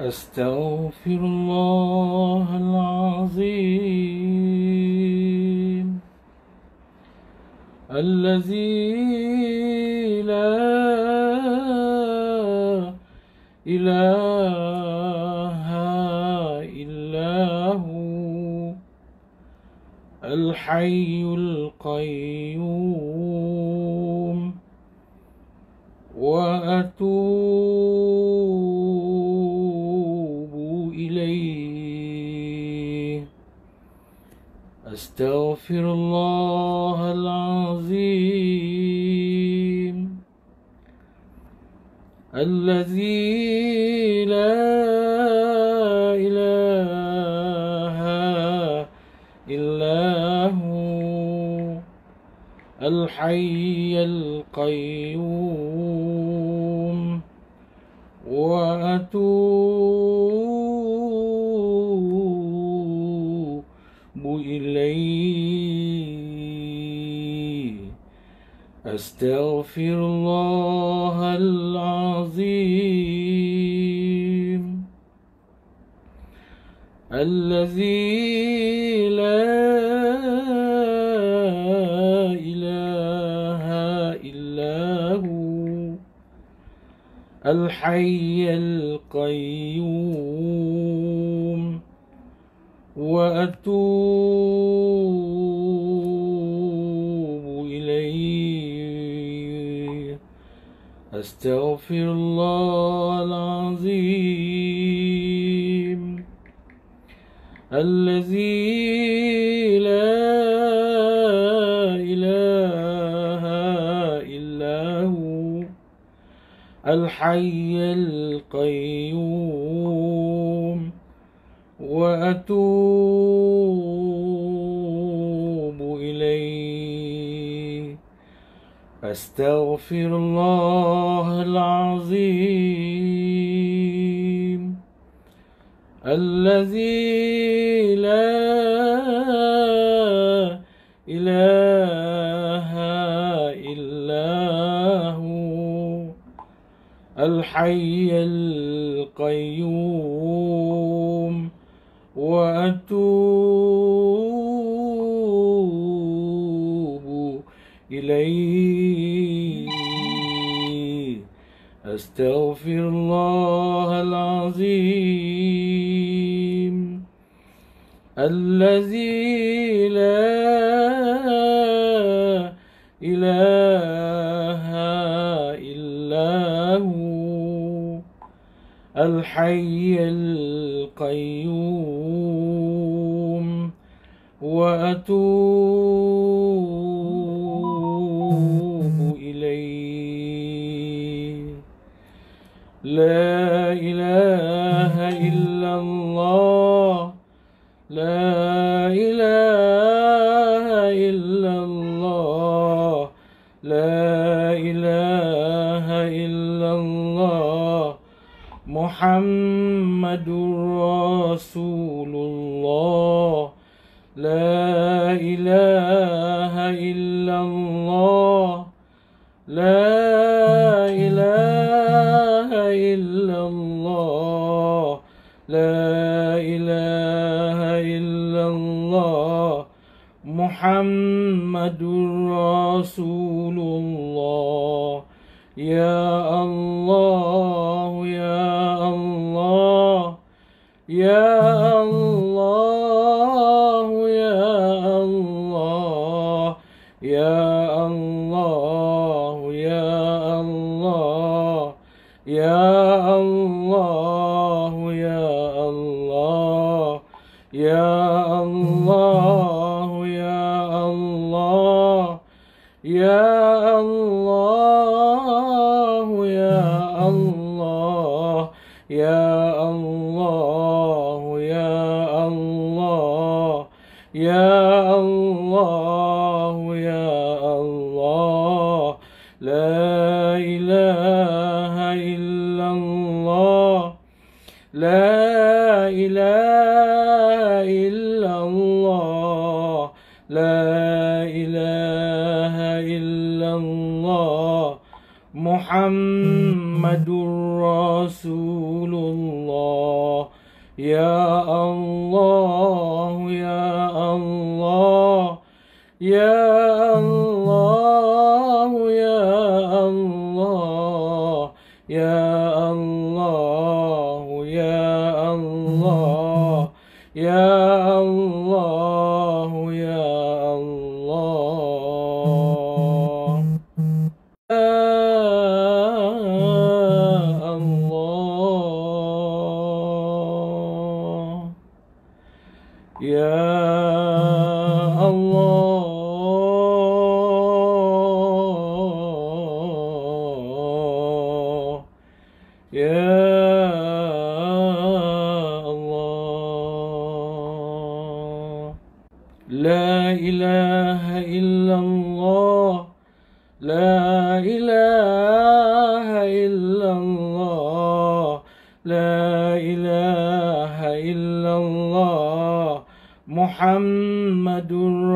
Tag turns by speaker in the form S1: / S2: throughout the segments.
S1: أستغفر الله العظيم الذي لا إله إلا هو الحي القيوم وأتوب إليه. أستغفر الله العظيم الذي لا إله إلا هو الحي القيوم وأتوب إليه. أستغفر الله العظيم الذي لا إله إلا هو الحي القيوم وأتوب إليه. أستغفر الله العظيم الذي لا إله إلا هو الحي القيوم وأتوب إليه. أستغفر الله العظيم الذي لا إله إلا هو الحي القيوم وأتوب إليه. أستغفر الله العظيم الذي لا إله إلا هو الحي القيوم وأتوب إليه. لا إله إلا الله لا إله إلا الله لا إله إلا الله محمد رسول الله. لا إله إلا الله لا إله إلا الله لا إله إلا الله محمد رسول الله. يا الله يا الله يا الله يا الله يا الله يا الله يا الله يا الله يا الله يا الله يا الله يا الله يا الله يا الله يا الله يا الله. لا إله إلا الله لا إله إلا الله لا إله إلا الله محمد Muhammadur Rasulullah. Ya Allah, ya Allah, ya Allah, ya Allah, ya Allah, ya Allah, ya Allah, ya Allah, ya Allah, ya Allah. La ilaha illallah, la ilaha illallah, la ilaha illallah, Muhammadur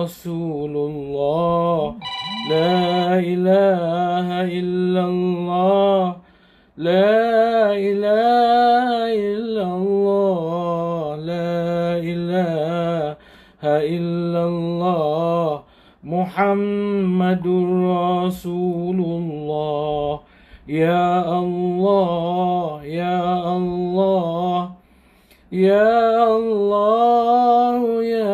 S1: Rasulullah. La ilaha illallah, la ilaha illallah, la ilaha illallah, Muhammadur Rasulullah. Ya Allah, ya Allah, ya Allah, ya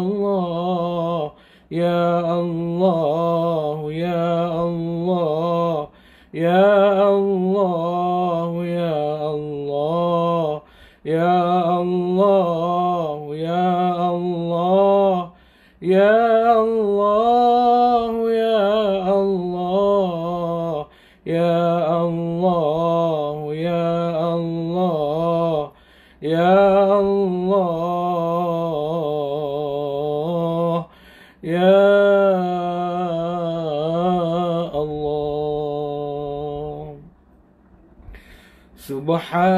S1: Allah, ya Allah, ya Allah, ya Allah, ya Allah, ya Allah, ya Allah, ya Allah, ya Allah, ya Allah, ya Allah, ya Allah, ya Allah. Subhanallah,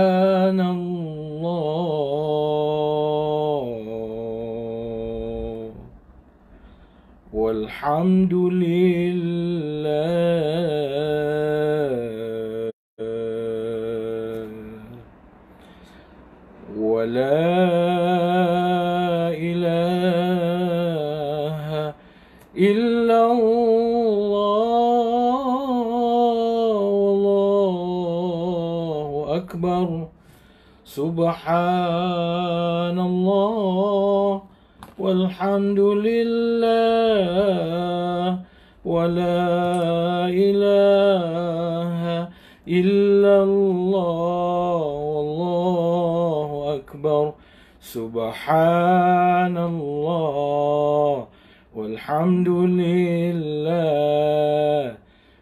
S1: walhamdulillah, wa la ilaha illallah, wallahu akbar. Subhanallah, walhamdulillah, wa la ilaha illallah, wallahu akbar. Subhanallah, walhamdulillah,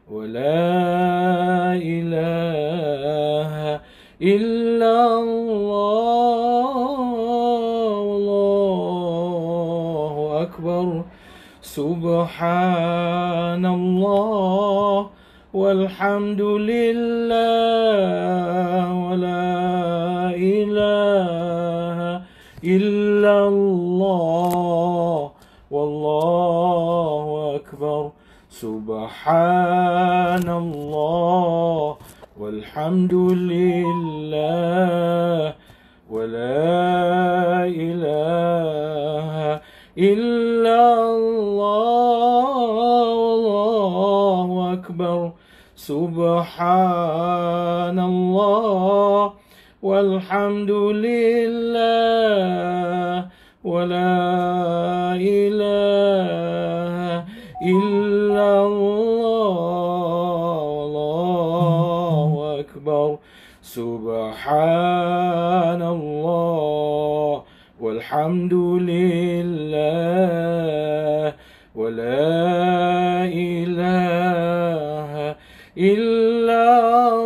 S1: wa la ilaha illallah, wallahu akbar. Subhanallah, walhamdulillah, wa la ilaha illallah, wallahu akbar. Subhanallah, walhamdulillah, wa la ilaha illallah, wallahu akbar. Subhanallah, walhamdulillah, wa la ilaha illallah, wallahu akbar. Subhanallah, walhamdulillah, wa la ilaha illallah,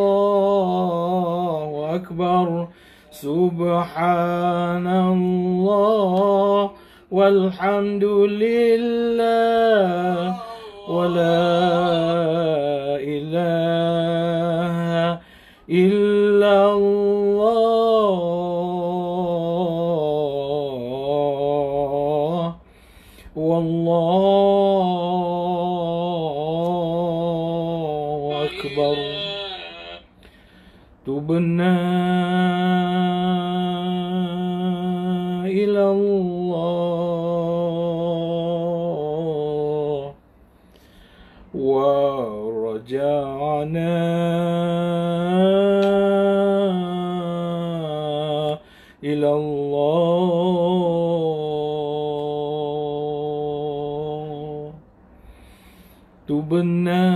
S1: wallahu akbar. Subhanallah, walhamdulillah, wa la ilaha illallah, wallahu تبنا إلى الله ورجعنا إلى الله تبنا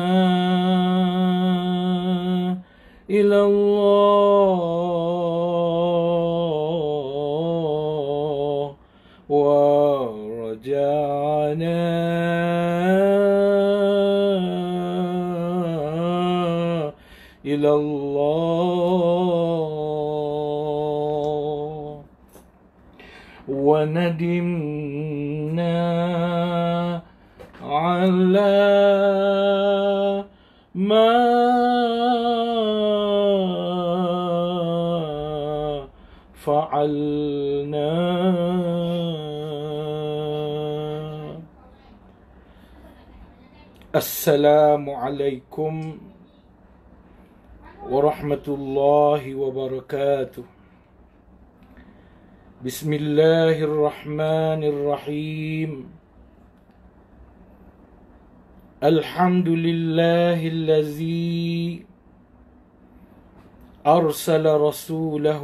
S1: إلى الله ورجعنا إلى الله وندمنا على ما فعلنا السلام عليكم ورحمة الله وبركاته بسم الله الرحمن الرحيم الحمد لله الذي أرسل رسوله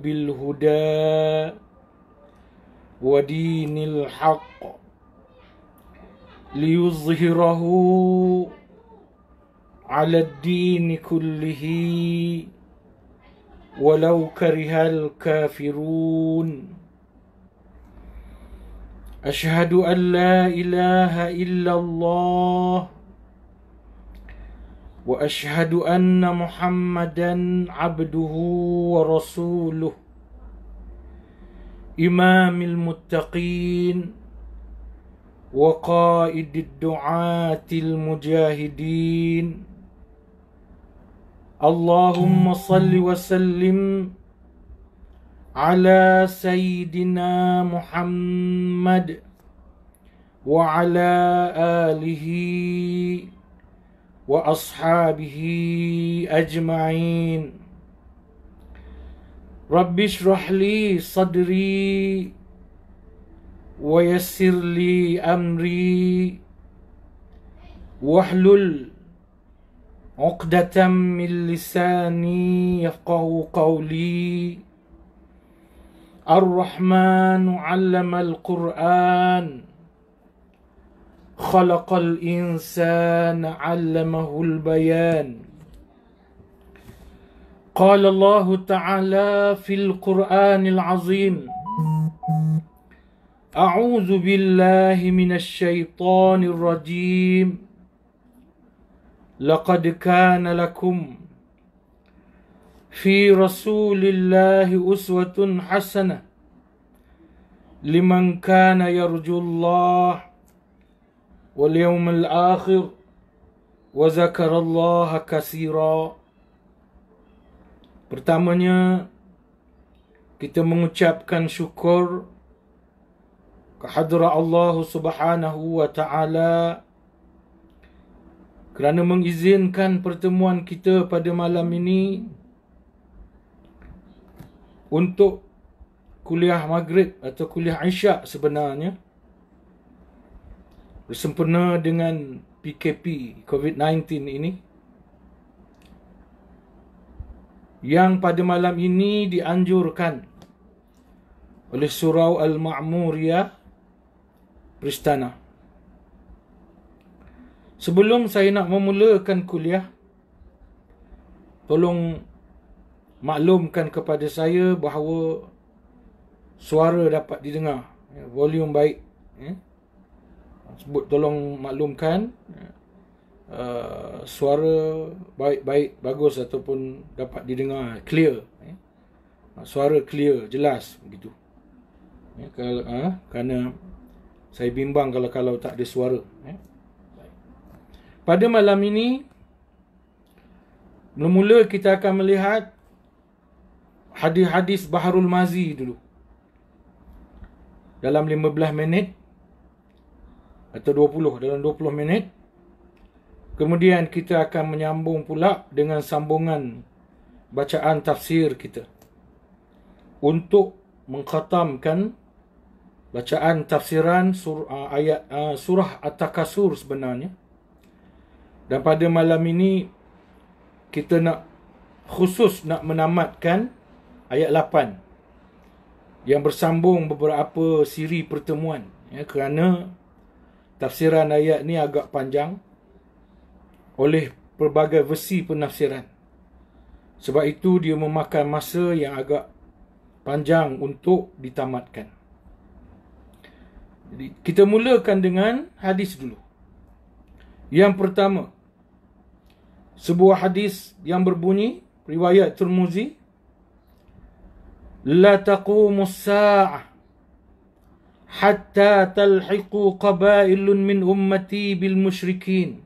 S1: بالهدى ودين الحق ليظهره على الدين كله ولو كره الكافرون أشهد أن لا إله إلا الله وأشهد أن محمدًا عبده ورسوله إمام المتقين وقائد الدعاة المجاهدين اللهم صل وسلم على سيدنا محمد وعلى آله وأصحابه أجمعين رب اشرح لي صدري ويسر لي أمري واحلل عقدة من لساني يفقه قولي الرحمن علم القرآن خلق الإنسان علمه البيان قال الله تعالى في القرآن العظيم أعوذ بالله من الشيطان الرجيم لقد كان لكم في رسول الله أسوة حسنة لمن كان يرجو الله واليوم الآخر وذكر الله كثيرا. Pertamanya kita mengucapkan syukur kehadrat Allah Subhanahu wa taala kerana mengizinkan pertemuan kita pada malam ini untuk kuliah maghrib atau kuliah isyak sebenarnya bersempena dengan PKP COVID-19 ini yang pada malam ini dianjurkan oleh Surau Al-Ma'muriyah Pristana. Sebelum saya nak memulakan kuliah, tolong maklumkan kepada saya bahawa suara dapat didengar, volume baik. Sebut tolong maklumkan suara baik bagus ataupun dapat didengar clear, suara clear jelas begitu. Kerana saya bimbang kalau tak ada suara. Pada malam ini mula-mula kita akan melihat hadis-hadis Baharul Mazi dulu dalam 15 minit atau 20 dalam 20 minit. Kemudian kita akan menyambung pula dengan sambungan bacaan tafsir kita, untuk mengkhatamkan bacaan tafsiran surah At-Takasur sebenarnya. Dan pada malam ini kita nak menamatkan ayat 8 yang bersambung beberapa siri pertemuan, ya, kerana tafsiran ayat ni agak panjang oleh pelbagai versi penafsiran. Sebab itu dia memakan masa yang agak panjang untuk ditamatkan. Jadi kita mulakan dengan hadis dulu. Yang pertama, sebuah hadis yang berbunyi, riwayat Tirmizi, la taqumus sa'ah hatta talhiqu qabailun min ummati bil musyrikin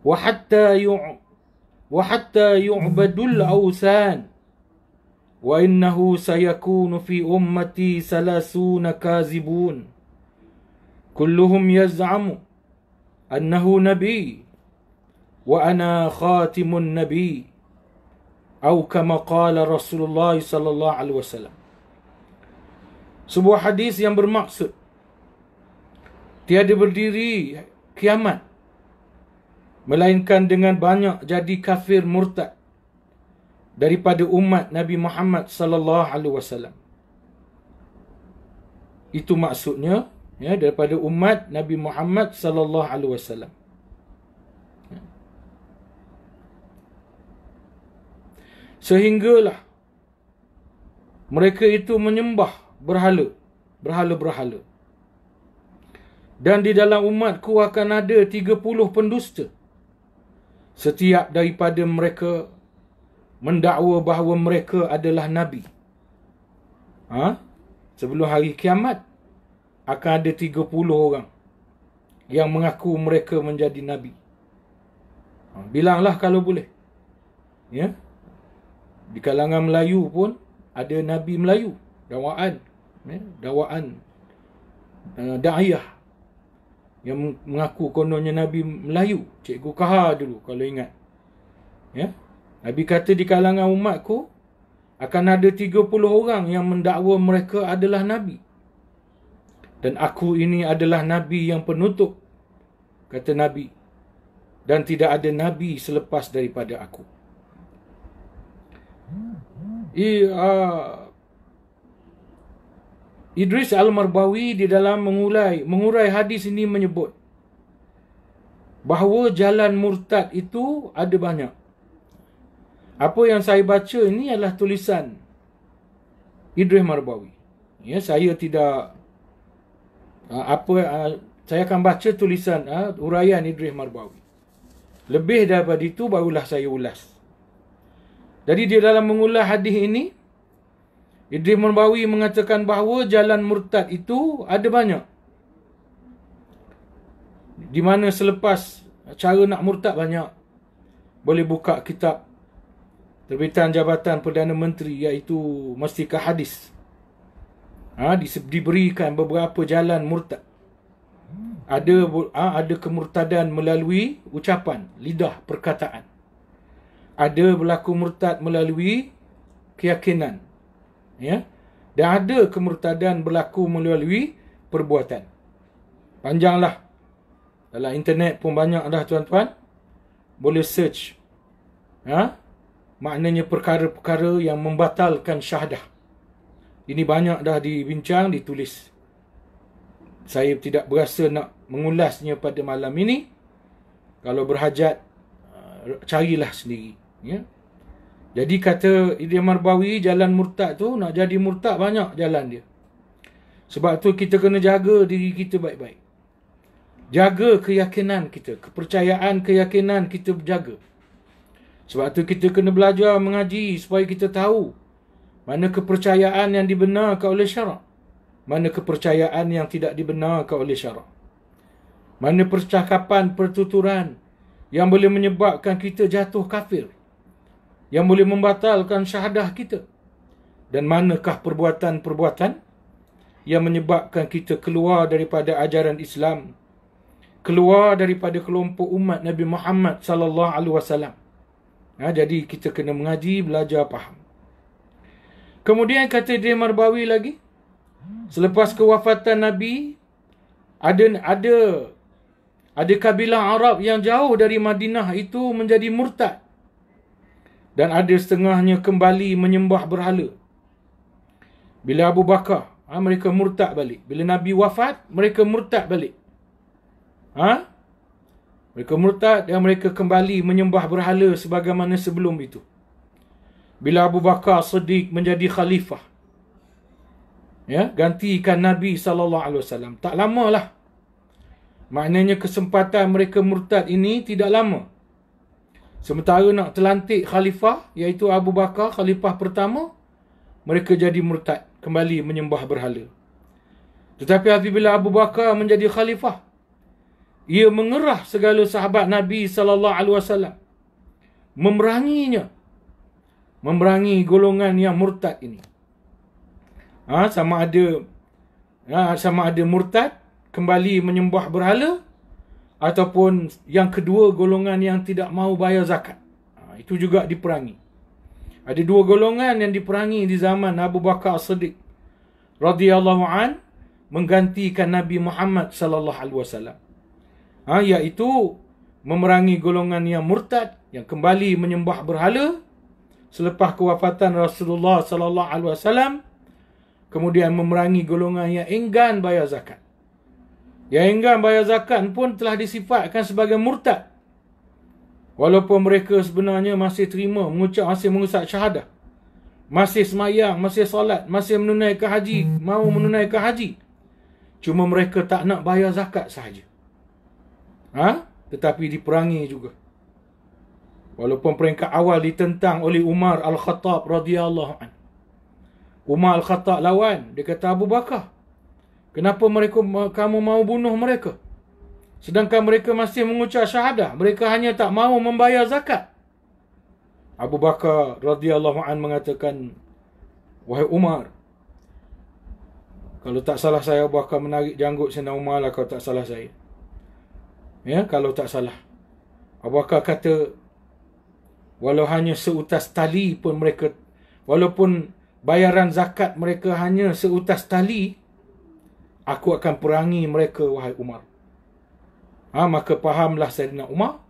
S1: wa hatta yu'badul awsan wa innahu sayakunu fi ummati salasuna kazibun kulluhum yaz'amu annahu nabi wa ana khatimun nabi atau kama qala Rasulullah sallallahu alaihi wasallam. Sebuah hadis yang bermaksud tiada berdiri kiamat melainkan dengan banyak jadi kafir murtad daripada umat Nabi Muhammad sallallahu alaihi wasallam. Itu maksudnya, ya, daripada umat Nabi Muhammad sallallahu alaihi wasallam. Sehinggalah mereka itu menyembah berhala-berhala. Dan di dalam umatku akan ada 30 pendusta. Setiap daripada mereka mendakwa bahawa mereka adalah Nabi. Sebelum hari kiamat akan ada 30 orang yang mengaku mereka menjadi Nabi. Bilanglah kalau boleh. Ya. Di kalangan Melayu pun ada Nabi Melayu. Dakwaan. Ya, dakwaan. Da'iyah. Yang mengaku kononnya Nabi Melayu. Cikgu Kahar dulu kalau ingat. Ya. Nabi kata di kalangan umatku akan ada 30 orang yang mendakwa mereka adalah Nabi. Dan aku ini adalah Nabi yang penutup. Kata Nabi. Dan tidak ada Nabi selepas daripada aku. Idris Al-Marbawi di dalam mengurai hadis ini menyebut bahawa jalan murtad itu ada banyak. Apa yang saya baca ini adalah tulisan Idris Marbawi. Ya, saya tidak saya akan baca tulisan uraian Idris Marbawi. Lebih daripada itu barulah saya ulas. Jadi di dalam mengulas hadis ini, Idris Marbawi mengatakan bahawa jalan murtad itu ada banyak. Di mana selepas cara nak murtad banyak. Boleh buka kitab terbitan Jabatan Perdana Menteri, iaitu Mastikah Hadis. Diberikan beberapa jalan murtad. Ada kemurtadan melalui ucapan, lidah, perkataan. Ada berlaku murtad melalui keyakinan. Ya. Dan ada kemurtadan berlaku melalui perbuatan. Panjanglah. Dalam internet pun banyak dah tuan-tuan. Boleh search. Maknanya perkara-perkara yang membatalkan syahadah. Ini banyak dah dibincang, ditulis. Saya tidak berasa nak mengulasnya pada malam ini. Kalau berhajat, carilah sendiri. Ya. Jadi kata Idris Marbawi, jalan murtad tu, nak jadi murtad banyak jalan dia. Sebab tu kita kena jaga diri kita baik-baik. Jaga keyakinan kita, kepercayaan keyakinan kita berjaga. Sebab tu kita kena belajar mengaji supaya kita tahu mana kepercayaan yang dibenarkan oleh syarak, mana kepercayaan yang tidak dibenarkan oleh syarak. Mana percakapan, pertuturan yang boleh menyebabkan kita jatuh kafir, yang boleh membatalkan syahadah kita. Dan manakah perbuatan-perbuatan yang menyebabkan kita keluar daripada ajaran Islam, keluar daripada kelompok umat Nabi Muhammad sallallahu alaihi wasallam. Jadi kita kena mengaji, belajar, faham. Kemudian kata dia Marbawi lagi, selepas kewafatan Nabi, ada kabilah Arab yang jauh dari Madinah itu menjadi murtad. Dan ada setengahnya kembali menyembah berhala. Bila Abu Bakar, mereka murtad balik. Bila Nabi wafat, mereka murtad balik. Mereka murtad dan mereka kembali menyembah berhala sebagaimana sebelum itu. Bila Abu Bakar Siddiq menjadi khalifah, gantikan Nabi SAW. Tak lamalah. Maknanya kesempatan mereka murtad ini tidak lama. Sementara nak terlantik khalifah, iaitu Abu Bakar, khalifah pertama, mereka jadi murtad, kembali menyembah berhala. Tetapi apabila Abu Bakar menjadi khalifah, ia mengerah segala sahabat Nabi SAW, memerangi golongan yang murtad ini. Sama ada murtad kembali menyembah berhala, ataupun yang kedua, golongan yang tidak mau bayar zakat. Itu juga diperangi. Ada dua golongan yang diperangi di zaman Abu Bakar As-Siddiq radhiyallahu an, menggantikan Nabi Muhammad sallallahu alaihi wasallam. Iaitu memerangi golongan yang murtad, yang kembali menyembah berhala selepas kewafatan Rasulullah sallallahu alaihi wasallam, kemudian memerangi golongan yang enggan bayar zakat. Yang enggan bayar zakat pun telah disifatkan sebagai murtad, walaupun mereka sebenarnya masih terima, masih mengucap syahadah, masih semayang, masih solat, masih menunaikan haji, mau menunaikan haji. Cuma mereka tak nak bayar zakat sahaja. Tetapi diperangi juga. Walaupun peringkat awal ditentang oleh Umar Al-Khattab radhiyallahu anhu. Umar Al-Khattab lawan. Dia kata, Abu Bakar, kenapa kamu mau bunuh mereka? Sedangkan mereka masih mengucap syahadah. Mereka hanya tak mau membayar zakat. Abu Bakar radhiyallahu anhu mengatakan, wahai Umar, kalau tak salah saya, Abu Bakar menarik janggut Sayyidina Umar lah, kalau tak salah saya. Kalau tak salah. Abu Bakar kata, walau hanya seutas tali pun mereka, walaupun bayaran zakat mereka hanya seutas tali, aku akan perangi mereka, wahai Umar. Maka fahamlah Sayyidina Umar,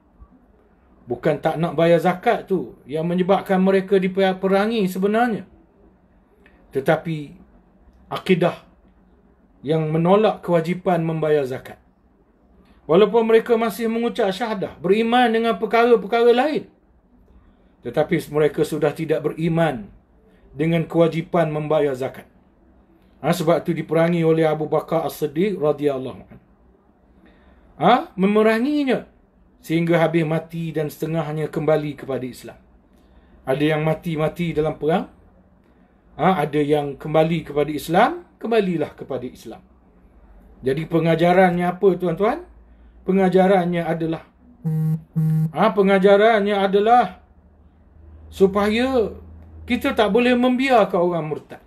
S1: bukan tak nak bayar zakat tu yang menyebabkan mereka diperangi sebenarnya, tetapi akidah yang menolak kewajipan membayar zakat. Walaupun mereka masih mengucap syahadah, beriman dengan perkara-perkara lain, tetapi mereka sudah tidak beriman dengan kewajipan membayar zakat. Sebab itu diperangi oleh Abu Bakar As-Siddiq radhiyallahu anhu. Memeranginya sehingga habis mati dan setengahnya kembali kepada Islam. Ada yang mati dalam perang. Ada yang kembali kepada Islam, kembalilah kepada Islam. Jadi pengajarannya apa, tuan-tuan? Pengajarannya adalah supaya kita tak boleh membiarkan orang murtad.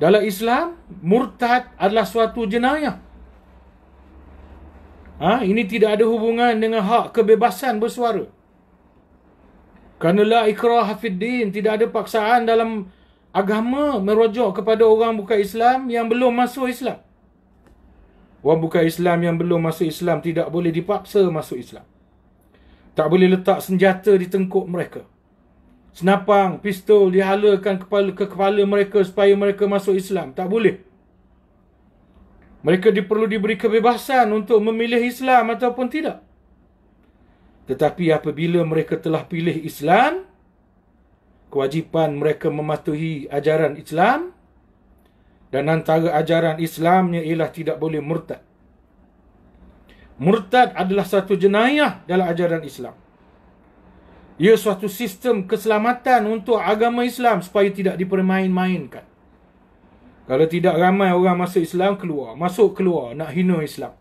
S1: Dalam Islam, murtad adalah suatu jenayah. Ini tidak ada hubungan dengan hak kebebasan bersuara. Kerana la ikraha fid din, tidak ada paksaan dalam agama merujuk kepada orang bukan Islam yang belum masuk Islam. Orang bukan Islam yang belum masuk Islam tidak boleh dipaksa masuk Islam. Tak boleh letak senjata di tengkuk mereka. Senapang, pistol dihalakan ke kepala mereka supaya mereka masuk Islam. Tak boleh. Mereka perlu diberi kebebasan untuk memilih Islam ataupun tidak. Tetapi apabila mereka telah pilih Islam, kewajipan mereka mematuhi ajaran Islam, dan antara ajaran Islamnya ialah tidak boleh murtad. Murtad adalah satu jenayah dalam ajaran Islam. Ia suatu sistem keselamatan untuk agama Islam supaya tidak dipermain-mainkan. Kalau tidak, ramai orang masuk Islam keluar, masuk keluar, nak hina Islam.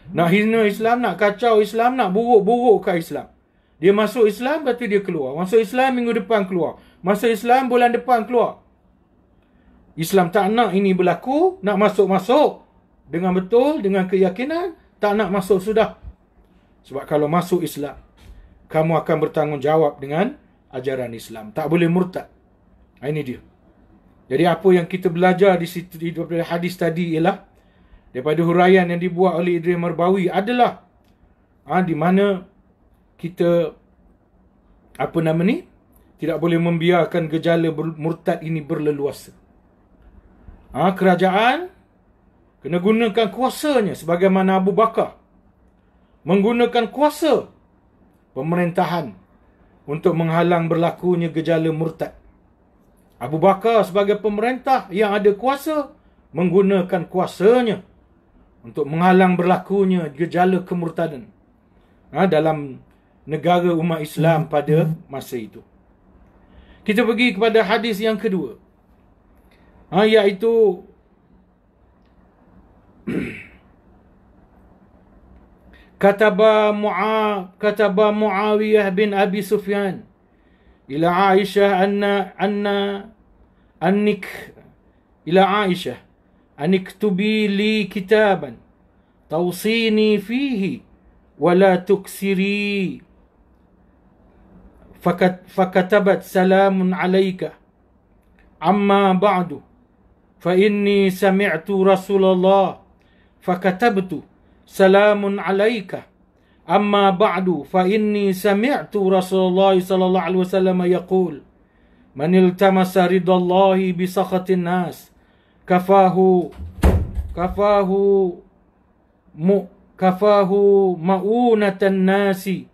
S1: Nak hina Islam, nak kacau Islam, nak buruk-burukkan Islam. Dia masuk Islam, berarti dia keluar. Masuk Islam minggu depan keluar. Masuk Islam bulan depan keluar. Islam tak nak ini berlaku, nak masuk-masuk dengan betul, dengan keyakinan, tak nak masuk sudah. Sebab kalau masuk Islam, kamu akan bertanggungjawab dengan ajaran Islam. Tak boleh murtad. Ini dia. Jadi apa yang kita belajar di situ daripada hadis tadi ialah daripada huraian yang dibuat oleh Idris Marbawi adalah di mana kita tidak boleh membiarkan gejala murtad ini berleluasa. Kerajaan kena gunakan kuasanya sebagaimana Abu Bakar menggunakan kuasa pemerintahan untuk menghalang berlakunya gejala murtad. Abu Bakar sebagai pemerintah yang ada kuasa menggunakan kuasanya untuk menghalang berlakunya gejala kemurtadan dalam negara umat Islam pada masa itu. Kita pergi kepada hadis yang kedua, iaitu Kataba Muawiyah bin Abi Sufyan ila Aisyah aniktubi li kitaban tawsini fihi wala tuksiri fakatabat salamun alayka amma ba'du fa inni sami'tu Rasulullah fakatabtu salamun alayka amma ba'du fa inni sami'tu Rasulullah sallallahu alaihi wasallam yaqul man iltamasa ridallahi bi sakhatin nas kafahu ma'unatan nasi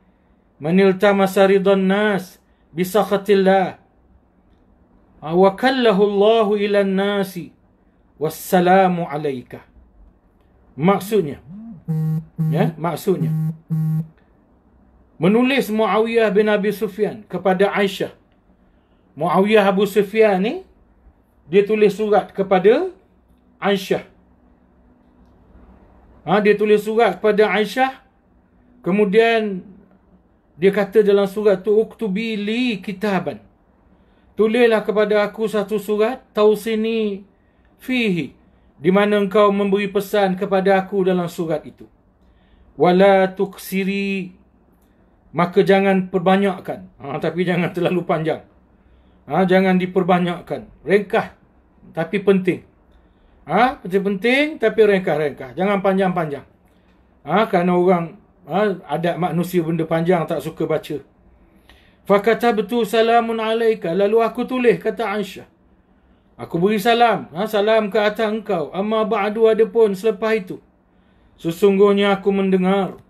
S1: man iltamasa ridan nas bi sakhatillah wa kallahu Allahu ila nasi wassalamu alayka. Maksudnya menulis Muawiyah bin Abi Sufyan kepada Aisyah. Muawiyah Abu Sufyan ni dia tulis surat kepada Aisyah. Dia tulis surat kepada Aisyah. Kemudian dia kata dalam surat tu, uktubi li kitaban, tulislah kepada aku satu surat, tausini fihi, di mana engkau memberi pesan kepada aku dalam surat itu. Wala tuksiri, maka jangan perbanyakkan. Tapi jangan terlalu panjang. Jangan diperbanyakkan. Ringkas tapi penting. Penting tapi ringkas-ringkas. Jangan panjang-panjang. Kerana orang adat manusia benda panjang tak suka baca. Fakatabtu salamun alaika, lalu aku tulis, kata Aisyah, aku beri salam, salam ke atas engkau. Amma ba'du, adapun selepas itu, sesungguhnya aku mendengar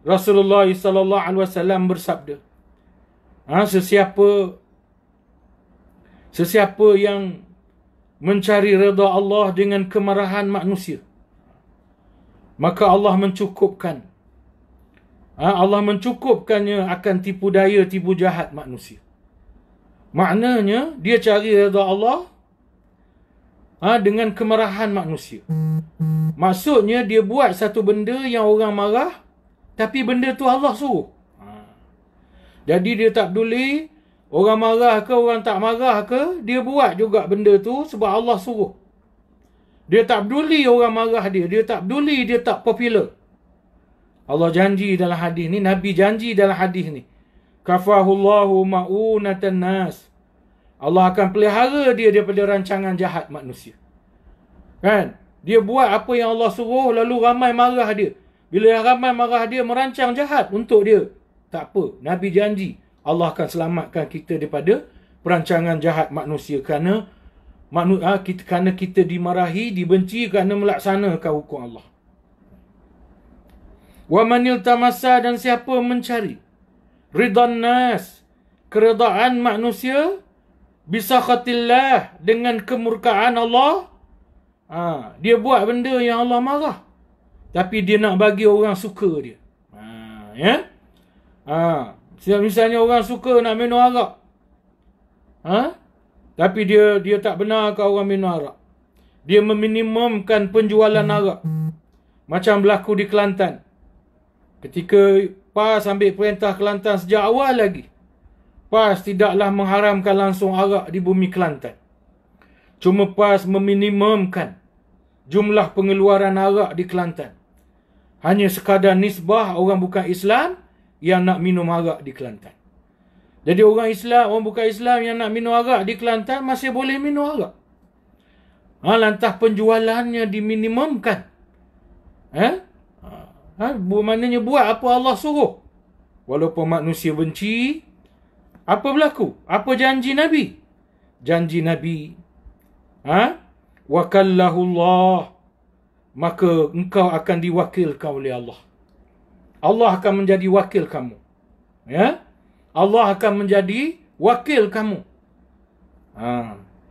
S1: Rasulullah sallallahu alaihi wasallam bersabda, sesiapa yang mencari redha Allah dengan kemarahan manusia, maka Allah mencukupkannya akan tipu daya, tipu jahat manusia. Maknanya dia cari redha Allah dengan kemarahan manusia. Maksudnya dia buat satu benda yang orang marah, tapi benda tu Allah suruh. Jadi dia tak peduli orang marah ke orang tak marah ke, dia buat juga benda tu sebab Allah suruh. Dia tak peduli orang marah dia tak peduli dia tak popular. Allah janji dalam hadis ni, Nabi janji dalam hadis ni, kafahullahu ma'unatan nas, Allah akan pelihara dia daripada rancangan jahat manusia. Kan? Dia buat apa yang Allah suruh, lalu ramai marah dia. Bila ramai marah dia, merancang jahat untuk dia, tak apa, Nabi janji Allah akan selamatkan kita daripada perancangan jahat manusia kerana kita dimarahi, dibenci kerana melaksanakan hukum Allah. Wa manil tamassa, dan siapa mencari ridhan nas, keredaan manusia, bisakhatillah, dengan kemurkaan Allah, dia buat benda yang Allah marah, tapi dia nak bagi orang suka dia. Misalnya orang suka nak minum arak, tapi dia tak benarkan orang minum arak. Dia meminimumkan penjualan arak. Macam berlaku di Kelantan. Ketika PAS ambil perintah Kelantan sejak awal lagi, PAS tidaklah mengharamkan langsung arak di bumi Kelantan. Cuma PAS meminimumkan jumlah pengeluaran arak di Kelantan. Hanya sekadar nisbah orang bukan Islam yang nak minum arak di Kelantan. Jadi orang Islam, orang bukan Islam yang nak minum arak di Kelantan masih boleh minum arak. Lantas penjualannya diminimumkan. Maknanya buat apa Allah suruh. Walaupun manusia benci, apa berlaku? Apa janji Nabi? Janji Nabi, wakallahullah, maka engkau akan diwakilkan oleh Allah. Allah akan menjadi wakil kamu. Allah akan menjadi wakil kamu.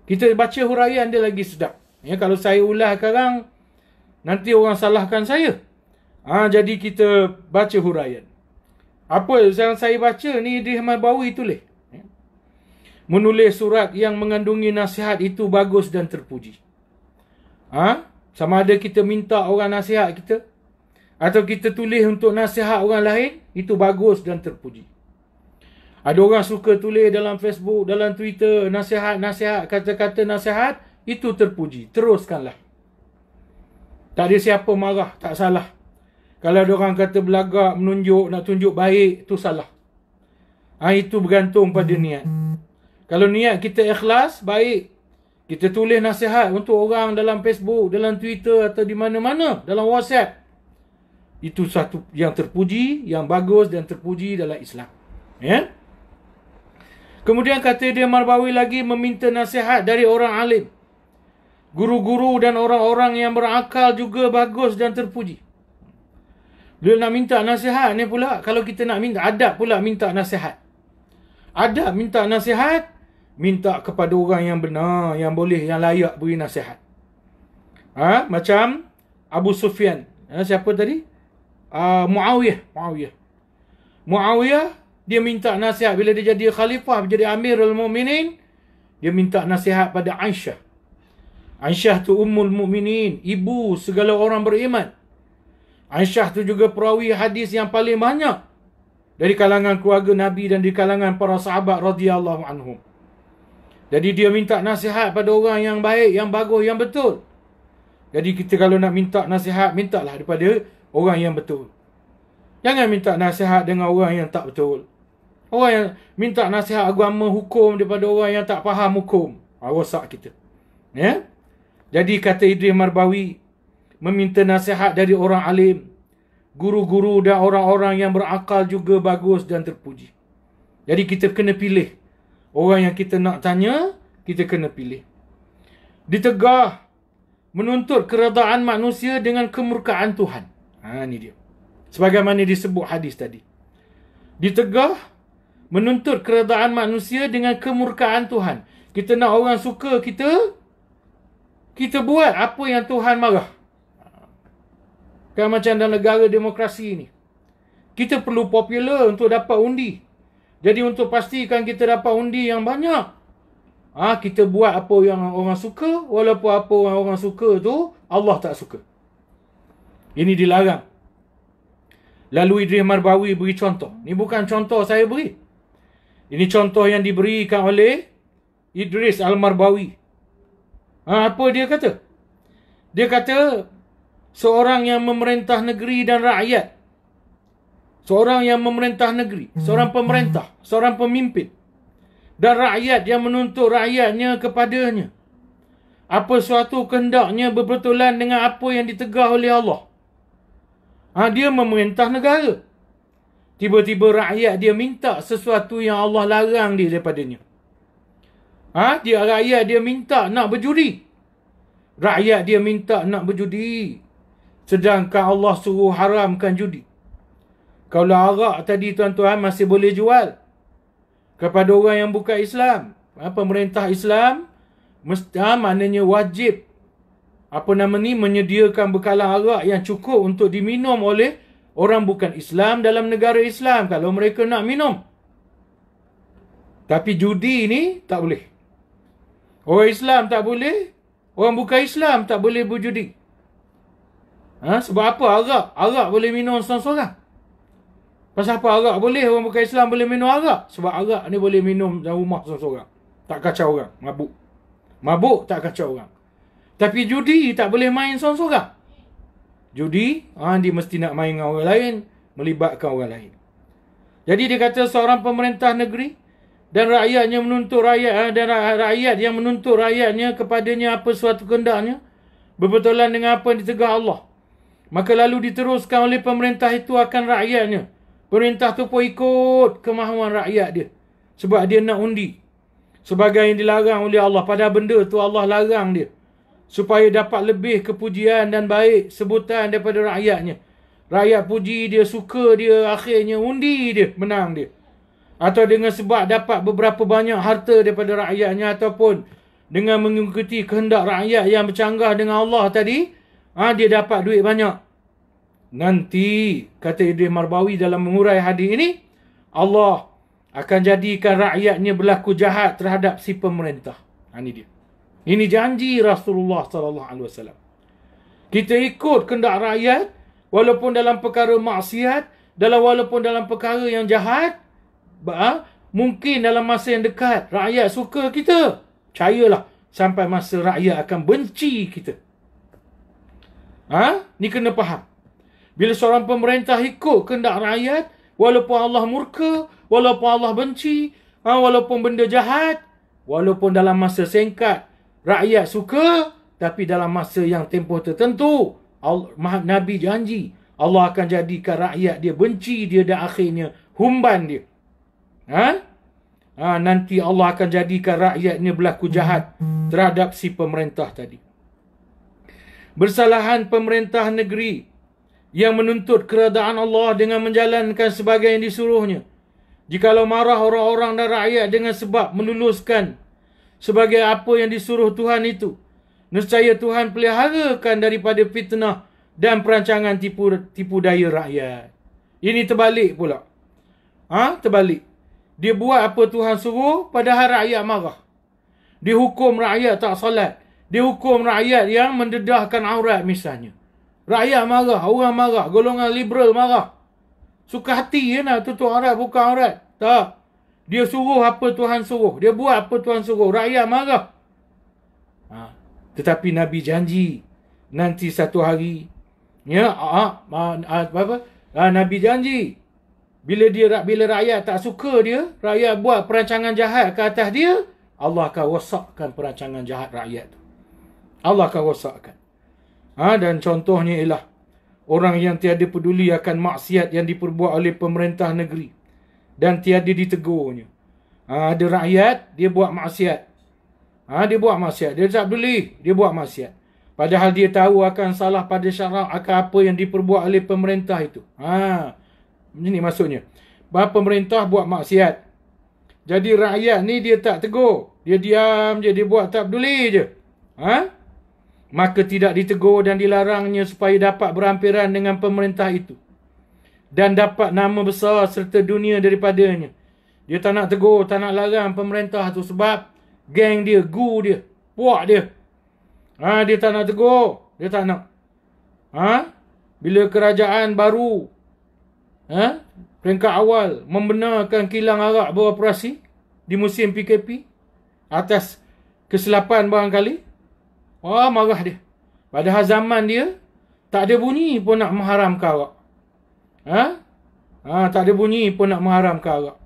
S1: Kita baca huraian dia lagi sedap. Kalau saya ulas sekarang, nanti orang salahkan saya. Jadi kita baca huraian. Apa yang saya baca ni, Idris Marbawi tulis. Menulis surat yang mengandungi nasihat itu bagus dan terpuji. Sama ada kita minta orang nasihat kita, atau kita tulis untuk nasihat orang lain, itu bagus dan terpuji. Ada orang suka tulis dalam Facebook, dalam Twitter, nasihat-nasihat, kata-kata nasihat, itu terpuji. Teruskanlah. Tak ada siapa marah, tak salah. Kalau ada orang kata belagak, menunjuk, nak tunjuk baik, itu salah. Itu bergantung pada niat. Kalau niat kita ikhlas, baik. Kita tulis nasihat untuk orang dalam Facebook, dalam Twitter atau di mana-mana, dalam WhatsApp. Itu satu yang terpuji, yang bagus dan terpuji dalam Islam. Kemudian kata dia, Marbawi lagi meminta nasihat dari orang alim. Guru-guru dan orang-orang yang berakal juga bagus dan terpuji. Beliau nak minta nasihat ni pula, kalau kita nak minta, adab pula minta nasihat. Adab minta nasihat, minta kepada orang yang benar, yang boleh, yang layak beri nasihat. Macam Abu Sufyan. Siapa tadi? Muawiyah, dia minta nasihat bila dia jadi khalifah, jadi Amirul Mukminin, dia minta nasihat pada Aisyah. Aisyah tu Ummul Mukminin, ibu segala orang beriman. Aisyah tu juga perawi hadis yang paling banyak dari kalangan keluarga Nabi dan di kalangan para sahabat radhiyallahu anhum. Jadi dia minta nasihat pada orang yang baik, yang bagus, yang betul. Jadi kita kalau nak minta nasihat, mintalah daripada orang yang betul. Jangan minta nasihat dengan orang yang tak betul. Orang yang minta nasihat agama hukum daripada orang yang tak faham hukum. Rosak kita. Jadi kata Idris Marbawi, meminta nasihat dari orang alim, guru-guru dan orang-orang yang berakal juga bagus dan terpuji. Jadi kita kena pilih. Orang yang kita nak tanya, kita kena pilih. Ditegah menuntut keredaan manusia dengan kemurkaan Tuhan. Ini dia. Sebagaimana disebut hadis tadi. Ditegah menuntut keredaan manusia dengan kemurkaan Tuhan. Kita nak orang suka kita buat apa yang Tuhan marah. Kan macam dalam negara demokrasi ni. Kita perlu popular untuk dapat undi. Jadi untuk pastikan kita dapat undi yang banyak, kita buat apa yang orang suka, walaupun apa orang suka tu Allah tak suka. Ini dilarang. Lalu Idris Marbawi beri contoh. Ni bukan contoh saya beri. Ini contoh yang diberikan oleh Idris Al-Marbawi. Apa dia kata? Dia kata, seorang yang memerintah negeri dan rakyat. Seorang yang memerintah negeri. Seorang pemerintah. Seorang pemimpin. Dan rakyat yang menuntut rakyatnya kepadanya. Apa suatu kehendaknya berbetulan dengan apa yang ditegah oleh Allah. Dia memerintah negara. Tiba-tiba rakyat dia minta sesuatu yang Allah larang dia daripadanya. Rakyat dia minta nak berjudi. Rakyat dia minta nak berjudi. Sedangkan Allah suruh haramkan judi. Kalau arak tadi tuan-tuan masih boleh jual kepada orang yang bukan Islam. Pemerintah Islam maknanya wajib menyediakan bekalan arak yang cukup untuk diminum oleh orang bukan Islam dalam negara Islam kalau mereka nak minum. Tapi judi ni tak boleh. Orang Islam tak boleh, orang bukan Islam tak boleh berjudi. Sebab apa arak? Arak boleh minum seorang-seorang. Pasal apa arak boleh, orang bukan Islam boleh minum arak? Sebab arak ni boleh minum dalam rumah seorang-seorang. Tak kacau orang, mabuk. Mabuk tak kacau orang. Tapi judi tak boleh main seorang-seorang. Judi, dia mesti nak main dengan orang lain, melibatkan orang lain. Jadi dia kata seorang pemerintah negeri dan rakyatnya menuntut rakyat yang menuntut rakyatnya kepadanya apa suatu kehendaknya berbetulan dengan apa yang ditegah Allah. Maka lalu diteruskan oleh pemerintah itu akan rakyatnya. Pemerintah tu pun ikut kemahuan rakyat dia. Sebab dia nak undi. Sebagai yang dilarang oleh Allah. Pada benda tu Allah larang dia. Supaya dapat lebih kepujian dan baik sebutan daripada rakyatnya. Rakyat puji dia, suka dia, akhirnya undi dia, menang dia. Atau dengan sebab dapat beberapa banyak harta daripada rakyatnya. Ataupun dengan mengikuti kehendak rakyat yang bercanggah dengan Allah tadi. Dia dapat duit banyak. Nanti, kata Idris Marbawi dalam mengurai hadis ini, Allah akan jadikan rakyatnya berlaku jahat terhadap si pemerintah. Ini dia. Ini janji Rasulullah SAW. Kita ikut kehendak rakyat, walaupun dalam perkara maksiat, walaupun dalam perkara yang jahat, mungkin dalam masa yang dekat, rakyat suka kita. Percayalah, sampai masa rakyat akan benci kita. Ni kena faham. Bila seorang pemerintah ikut kehendak rakyat, walaupun Allah murka, walaupun Allah benci, walaupun benda jahat, walaupun dalam masa singkat, rakyat suka, tapi dalam masa yang tempoh tertentu, Nabi janji, Allah akan jadikan rakyat dia benci dia dan akhirnya humban dia. Nanti Allah akan jadikan rakyatnya berlaku jahat terhadap si pemerintah tadi. Bersalahan pemerintah negeri yang menuntut keredaan Allah dengan menjalankan sebagai yang disuruhnya. Jikalau marah orang-orang dan rakyat dengan sebab meluluskan sebagai apa yang disuruh Tuhan itu, nescaya Tuhan peliharakan daripada fitnah dan perancangan tipu daya rakyat. Ini terbalik pula. Terbalik. Dia buat apa Tuhan suruh, padahal rakyat marah. Dia hukum rakyat tak salat. Dia hukum rakyat yang mendedahkan aurat misalnya. Rakyat marah, orang marah, golongan liberal marah. Suka hati je nak tutup aurat, buka aurat. Tak. Dia suruh apa Tuhan suruh. Dia buat apa Tuhan suruh. Rakyat marah. Tetapi Nabi janji, nanti satu hari, Nabi janji, bila rakyat tak suka dia, rakyat buat perancangan jahat ke atas dia, Allah akan rosakkan perancangan jahat rakyat tu. Allah akan rosakkan. Dan contohnya ialah orang yang tiada peduli akan maksiat yang diperbuat oleh pemerintah negeri dan tiada ditegurnya. Ada rakyat, dia buat maksiat. Dia buat maksiat. Dia tak peduli, dia buat maksiat. Padahal dia tahu akan salah pada syarak akan apa yang diperbuat oleh pemerintah itu. Ini maksudnya. Pemerintah buat maksiat. Jadi rakyat ni dia tak tegur. Dia diam je, dia buat tak peduli je. Maka tidak ditegur dan dilarangnya supaya dapat berampiran dengan pemerintah itu. Dan dapat nama besar serta dunia daripadanya. Dia tak nak tegur, tak nak larang pemerintah tu sebab geng dia, gu dia, puak dia. Dia tak nak tegur, dia tak nak. Bila kerajaan baru, peringkat awal membenarkan kilang arak beroperasi di musim PKP atas kesilapan barangkali, marah dia. Padahal zaman dia tak ada bunyi pun nak mengharamkan arak. Tak ada bunyi pun nak mengharamkan arak.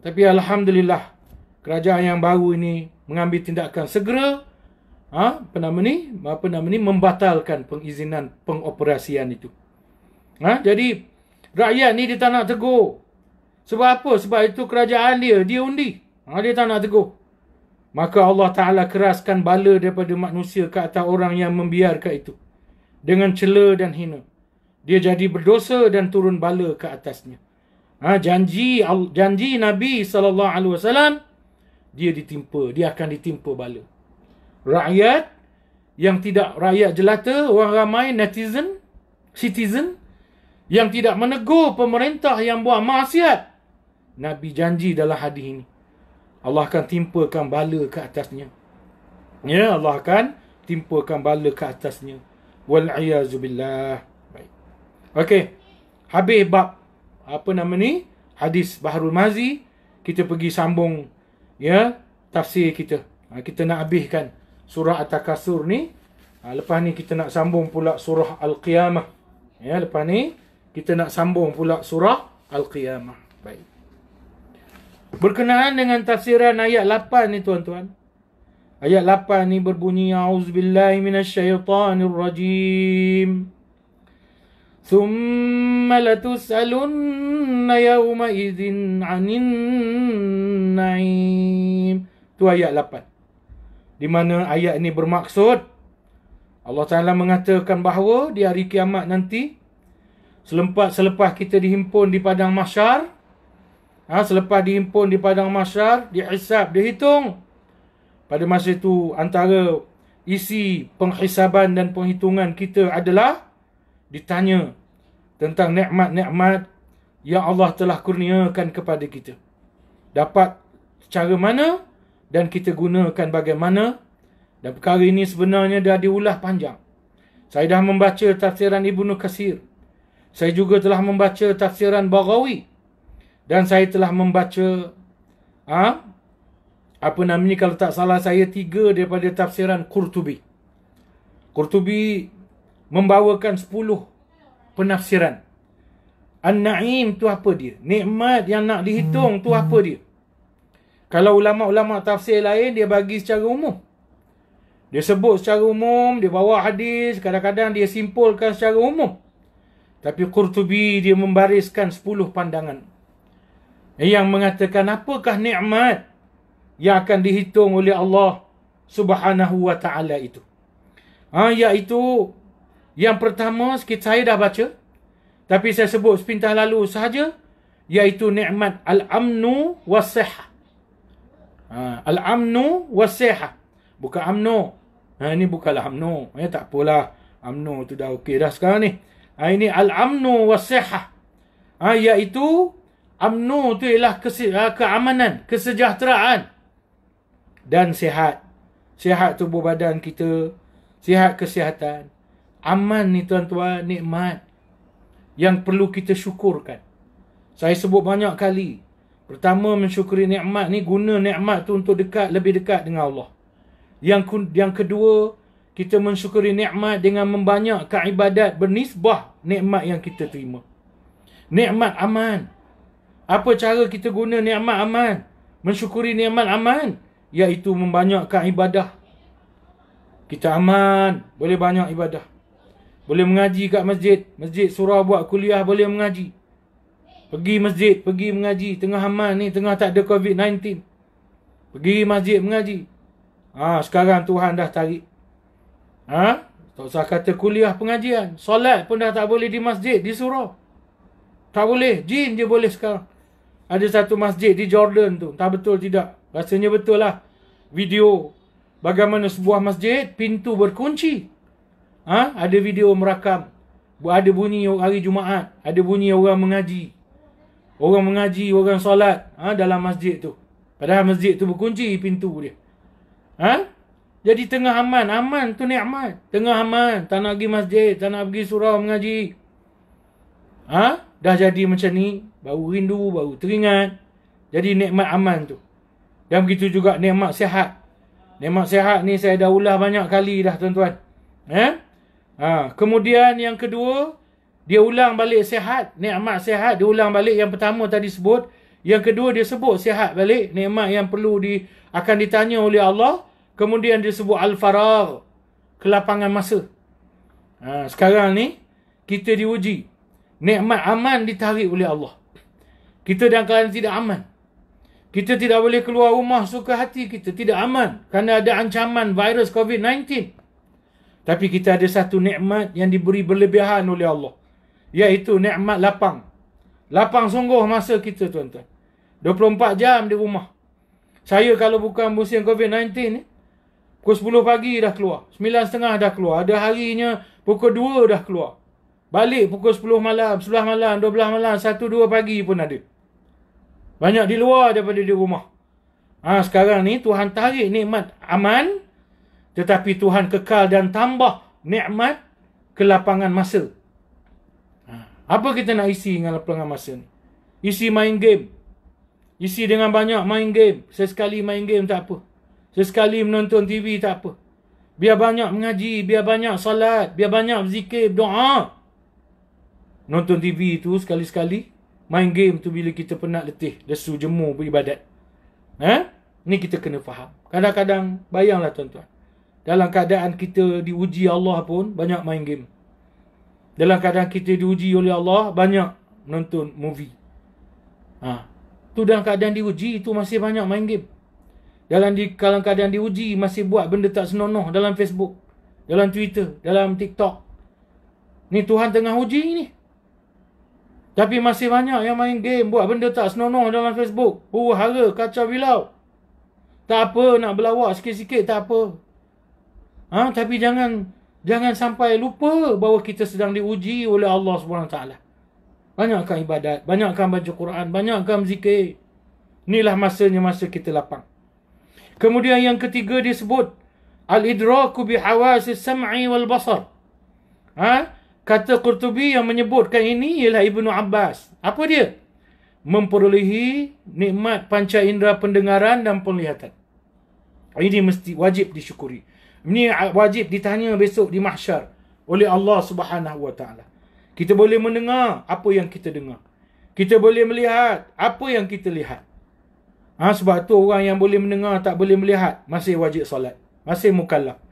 S1: Tapi alhamdulillah, kerajaan yang baru ini mengambil tindakan segera membatalkan pengizinan pengoperasian itu. Jadi rakyat ni dia tak nak tegur. Sebab apa? Sebab itu kerajaan dia undi. Dia tak nak tegur. Maka Allah Ta'ala keraskan bala daripada manusia ke atas orang yang membiarkan itu. Dengan cela dan hina. Dia jadi berdosa dan turun bala ke atasnya. Janji Nabi SAW, dia akan ditimpa bala. Rakyat yang tidak, rakyat jelata, orang ramai, citizen, yang tidak menegur pemerintah yang buat maksiat, Nabi janji dalam hadis ini, Allah akan timpakan bala ke atasnya. Allah akan timpakan bala ke atasnya. Wal'iyazubillah. Baik. Okey. Habis bab hadis Bahrul Mazi. Kita pergi sambung tafsir kita. Kita nak habiskan surah At-Takasur ni. Lepas ni kita nak sambung pula surah Al-Qiyamah. Lepas ni kita nak sambung pula surah Al-Qiyamah. Baik. Berkenaan dengan tafsiran ayat 8 ni tuan-tuan. Ayat 8 ni berbunyi A'udzubillahi minasyaitanirrajim. Thumma latus'alunna yawma idzin 'anin na'im. Tu ayat 8. Di mana ayat ini bermaksud Allah Ta'ala mengatakan bahawa di hari kiamat nanti, selepas kita dihimpun di padang mahsyar, selepas dihimpun di padang mahsyar, dihisab, dihitung, pada masa itu antara isi penghisaban dan penghitungan kita adalah ditanya tentang nikmat-nikmat yang Allah telah kurniakan kepada kita. Dapat cara mana dan kita gunakan bagaimana. Dan perkara ini sebenarnya dah diulas panjang. Saya dah membaca tafsiran Ibnu Katsir. Saya juga telah membaca tafsiran Baghawi. Dan saya telah membaca kalau tak salah saya 3 daripada tafsiran Qurtubi. Qurtubi membawakan 10 penafsiran. An-Na'im tu apa dia? Nikmat yang nak dihitung tu apa dia? Kalau ulama-ulama tafsir lain, dia bagi secara umum. Dia sebut secara umum, dia bawa hadis, kadang-kadang dia simpulkan secara umum. Tapi Qurtubi dia membariskan 10 pandangan yang mengatakan apakah nikmat yang akan dihitung oleh Allah Subhanahu wa ta'ala itu. Iaitu yang pertama, sikit saya dah baca, tapi saya sebut sepintas lalu sahaja, iaitu nikmat al-amnu was-sihah. Al-amnu was-sihah. Bukan amnu. Ini bukanlah amnu. Tak apalah. Amnu tu dah okey dah sekarang ni. Ini al-amnu was-sihah. Iaitu amnu tu ialah keamanan, kesejahteraan dan sihat. Sihat tubuh badan kita, sihat kesihatan. Aman ni tuan-tuan, nikmat yang perlu kita syukurkan. Saya sebut banyak kali. Pertama, mensyukuri nikmat ni, guna nikmat tu untuk lebih dekat dengan Allah. Yang kedua, kita mensyukuri nikmat dengan membanyakkan ibadat bernisbah nikmat yang kita terima. Nikmat aman. Apa cara kita guna nikmat aman? Mensyukuri nikmat aman, iaitu membanyakkan ibadah. Kita aman, boleh banyak ibadah. Boleh mengaji kat masjid. Masjid surau buat kuliah, boleh mengaji. Pergi masjid, pergi mengaji. Tengah aman ni, tengah tak ada COVID-19. Pergi masjid mengaji. Sekarang Tuhan dah tarik. Tak usah kata kuliah pengajian. Solat pun dah tak boleh di masjid, di surau. Tak boleh, jin je boleh sekarang. Ada satu masjid di Jordan tu. Tak betul tidak? Rasanya betul lah. Video bagaimana sebuah masjid, pintu berkunci. Ada video merakam. Ada bunyi hari Jumaat. Ada bunyi orang mengaji. Orang mengaji, orang solat dalam masjid tu. Padahal masjid tu berkunci pintu dia. Jadi tengah aman. Aman tu nikmat. Tengah aman. Tak nak pergi masjid. Tak nak pergi surau mengaji. Dah jadi macam ni. Baru rindu, baru teringat. Jadi nikmat aman tu. Dan begitu juga nikmat sihat. Nikmat sihat ni saya dah ulas banyak kali dah tuan-tuan. Kemudian yang kedua, dia ulang balik sihat. Nikmat sihat dia ulang balik. Yang pertama tadi sebut. Yang kedua dia sebut sihat balik. Nikmat yang perlu akan ditanya oleh Allah. Kemudian dia sebut al-faragh, kelapangan masa. Sekarang ni kita diuji. Nikmat aman ditarik oleh Allah. Kita dalam keadaan tidak aman. Kita tidak boleh keluar rumah suka hati kita. Tidak aman. Kerana ada ancaman virus COVID-19. Tapi kita ada satu nikmat yang diberi berlebihan oleh Allah. Iaitu nikmat lapang. Lapang sungguh masa kita tuan-tuan. 24 jam di rumah. Saya kalau bukan musim COVID-19 ni, pukul 10 pagi dah keluar. 9.30 dah keluar. Ada harinya pukul 2 dah keluar. Balik pukul 10 malam, 11 malam, 12 malam, 1-2 pagi pun ada. Banyak di luar daripada di rumah. Sekarang ni Tuhan tarik nikmat aman. Tetapi Tuhan kekal dan tambah nikmat kelapangan masa. Apa kita nak isi dengan lapangan masa ni? Isi main game. Isi dengan banyak main game. Sesekali main game tak apa. Sesekali menonton TV tak apa. Biar banyak mengaji, biar banyak salat, biar banyak zikir, doa. Nonton TV tu sekali-sekali. Main game tu bila kita penat, letih, lesu, jemu, beribadat. Ni kita kena faham. Kadang-kadang, bayanglah tuan-tuan, dalam keadaan kita diuji Allah pun, banyak main game. Dalam keadaan kita diuji oleh Allah, banyak nonton movie. Tu dalam keadaan diuji, itu masih banyak main game. Dalam keadaan diuji, masih buat benda tak senonoh dalam Facebook, dalam Twitter, dalam TikTok. Ni Tuhan tengah uji ni. Tapi masih banyak yang main game, buat benda tak senonoh dalam Facebook. Hara, kacau bilau. Tak apa, nak berlawak sikit-sikit, tak apa. Tapi jangan sampai lupa bahawa kita sedang diuji oleh Allah SWT. Banyakkan ibadat, banyakkan baca Quran, banyakkan zikir. Inilah masanya masa kita lapang. Kemudian yang ketiga disebut al-idraku bihawasis sam'i wal basar. Kata Qurtubi yang menyebutkan ini ialah Ibnu Abbas. Apa dia? Memperolehi nikmat panca indera pendengaran dan penglihatan. Ini mesti wajib disyukuri. Ini wajib ditanya besok di mahsyar oleh Allah Subhanahu wa taala. Kita boleh mendengar apa yang kita dengar. Kita boleh melihat apa yang kita lihat. Sebab tu orang yang boleh mendengar tak boleh melihat masih wajib solat, masih mukallaf.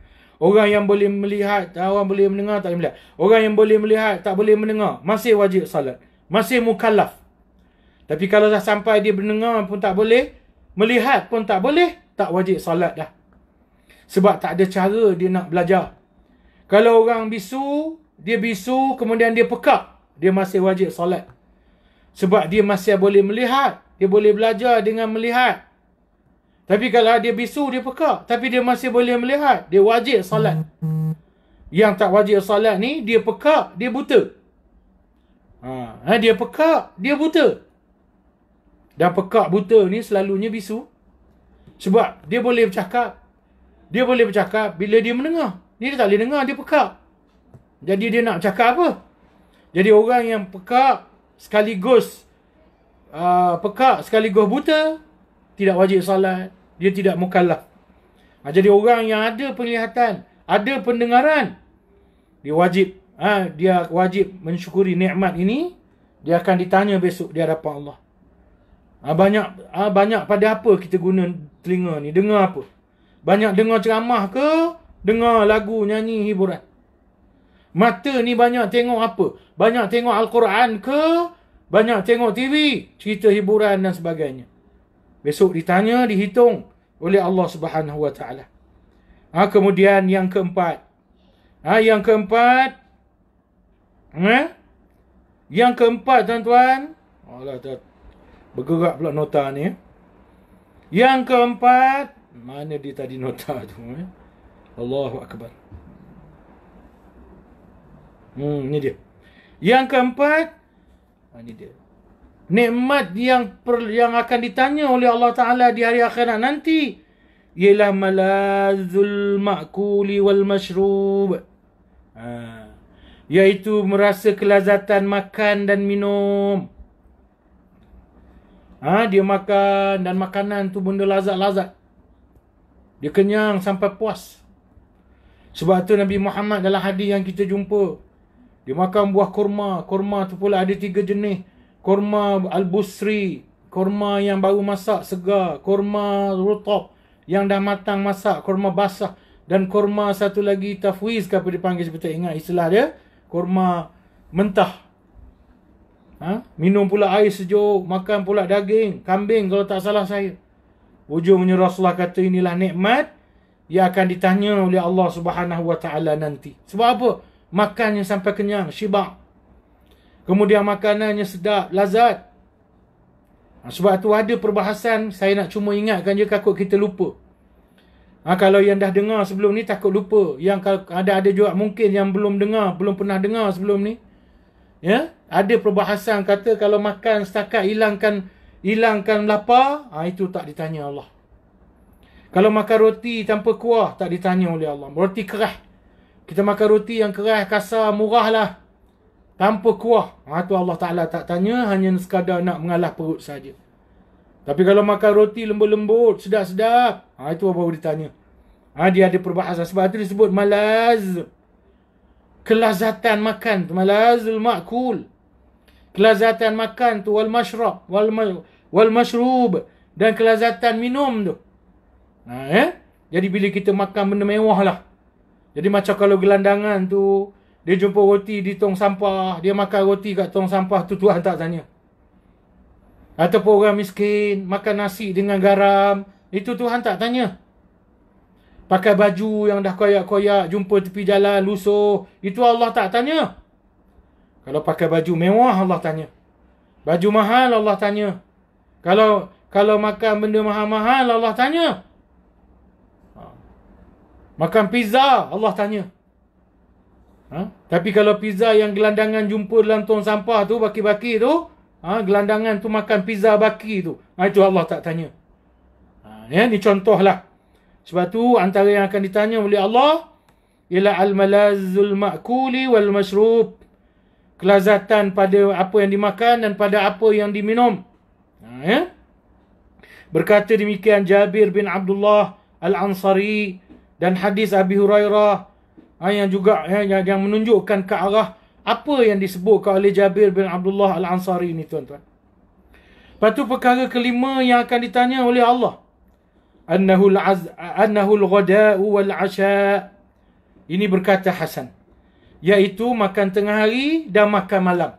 S1: Orang yang boleh melihat, orang boleh mendengar tak boleh melihat. Orang yang boleh melihat tak boleh mendengar masih wajib solat, masih mukallaf. Tapi kalau dah sampai dia mendengar pun tak boleh, melihat pun tak boleh, tak wajib solat dah. Sebab tak ada cara dia nak belajar. Kalau orang bisu, dia bisu kemudian dia pekak, dia masih wajib solat. Sebab dia masih boleh melihat, dia boleh belajar dengan melihat. Tapi kalau dia bisu, dia pekak, tapi dia masih boleh melihat, dia wajib solat. Yang tak wajib solat ni, dia pekak, dia buta. Dia pekak, dia buta. Dan pekak buta ni selalunya bisu. Sebab dia boleh bercakap. Dia boleh bercakap bila dia mendengar. Dia tak boleh dengar, dia pekak. Jadi dia nak bercakap apa? Jadi orang yang pekak sekaligus buta, tidak wajib salat, dia tidak mukallaf. Jadi orang yang ada penglihatan, ada pendengaran, dia wajib mensyukuri nikmat ini. Dia akan ditanya besok di hadapan Allah. Banyak pada apa kita guna telinga ni? Dengar apa? Banyak dengar ceramah ke? Dengar lagu, nyanyi, hiburan? Mata ni banyak tengok apa? Banyak tengok Al-Quran ke? Banyak tengok TV, cerita hiburan dan sebagainya. Besok ditanya, dihitung oleh Allah Subhanahu wa taala. Kemudian yang keempat. Yang keempat tuan-tuan. Bergerak pula nota ni. Yang keempat, mana dia tadi nota tu? Allahu Akbar. Ni dia. Yang keempat, ni dia. Nikmat yang akan ditanya oleh Allah Ta'ala di hari akhirat nanti ialah malazul ma'kuli wal mashrub. Iaitu merasa kelazatan makan dan minum. Dia makan dan makanan tu benda lazat-lazat. Dia kenyang sampai puas. Sebab tu Nabi Muhammad dalam hadis yang kita jumpa, dia makan buah kurma. Kurma tu pula ada 3 jenis. Kurma al-busri, kurma yang baru masak segar, kurma rutab yang dah matang masak, kurma basah, dan kurma satu lagi tafwiz ke apa dipanggil, saya tak ingat istilah dia, kurma mentah. Minum pula air sejuk, makan pula daging kambing kalau tak salah saya. Ujungnya Rasulullah kata inilah nikmat yang akan ditanya oleh Allah Subhanahu wa taala nanti. Sebab apa? Makannya sampai kenyang, syiba'. Kemudian makanannya sedap, lazat. Sebab tu ada perbahasan, saya nak cuma ingatkan je, takut kita lupa. Kalau yang dah dengar sebelum ni takut lupa. Yang ada juga mungkin yang belum dengar, belum pernah dengar sebelum ni. Ya, ada perbahasan kata kalau makan setakat hilangkan lapar, itu tak ditanya Allah. Kalau makan roti tanpa kuah, tak ditanya oleh Allah. Roti keras. Kita makan roti yang keras, kasar, murah lah, tanpa kuah, tu Allah Ta'ala tak tanya, hanya sekadar nak mengalah perut saja. Tapi kalau makan roti lembut-lembut, sedap-sedap, itu baru ditanya. Dia ada perbahasan. Sebab itu disebut malaz, kelazatan makan, malazul ma'kul. kelazatan makan tu, wal mashrab, wal mashrub, dan kelazatan minum tu. Jadi bila kita makan benda mewah lah. Jadi macam kalau gelandangan tu, dia jumpa roti di tong sampah, dia makan roti kat tong sampah tu, Tuhan tak tanya. Ataupun orang miskin makan nasi dengan garam, itu Tuhan tak tanya. Pakai baju yang dah koyak-koyak, jumpa tepi jalan, lusuh, itu Allah tak tanya. Kalau pakai baju mewah, Allah tanya. Baju mahal, Allah tanya. Kalau makan benda mahal-mahal, Allah tanya. Makan pizza, Allah tanya. Tapi kalau pizza yang gelandangan jumpa dalam tong sampah tu, baki-baki tu, gelandangan tu makan pizza baki tu, itu Allah tak tanya. Ni contohlah. Sebab tu antara yang akan ditanya oleh Allah ialah al-malazul ma'kuli wal mashrub. Kelazatan pada apa yang dimakan dan pada apa yang diminum. Berkata demikian Jabir bin Abdullah Al-Ansari, dan hadis Abi Hurairah yang juga yang menunjukkan ke arah apa yang disebutkan oleh Jabir bin Abdullah Al-Ansari ni, tuan-tuan. Lepas tu perkara kelima yang akan ditanya oleh Allah, annahu al-ghada'u wal-'asha'. Ini berkata Hasan, iaitu makan tengah hari dan makan malam.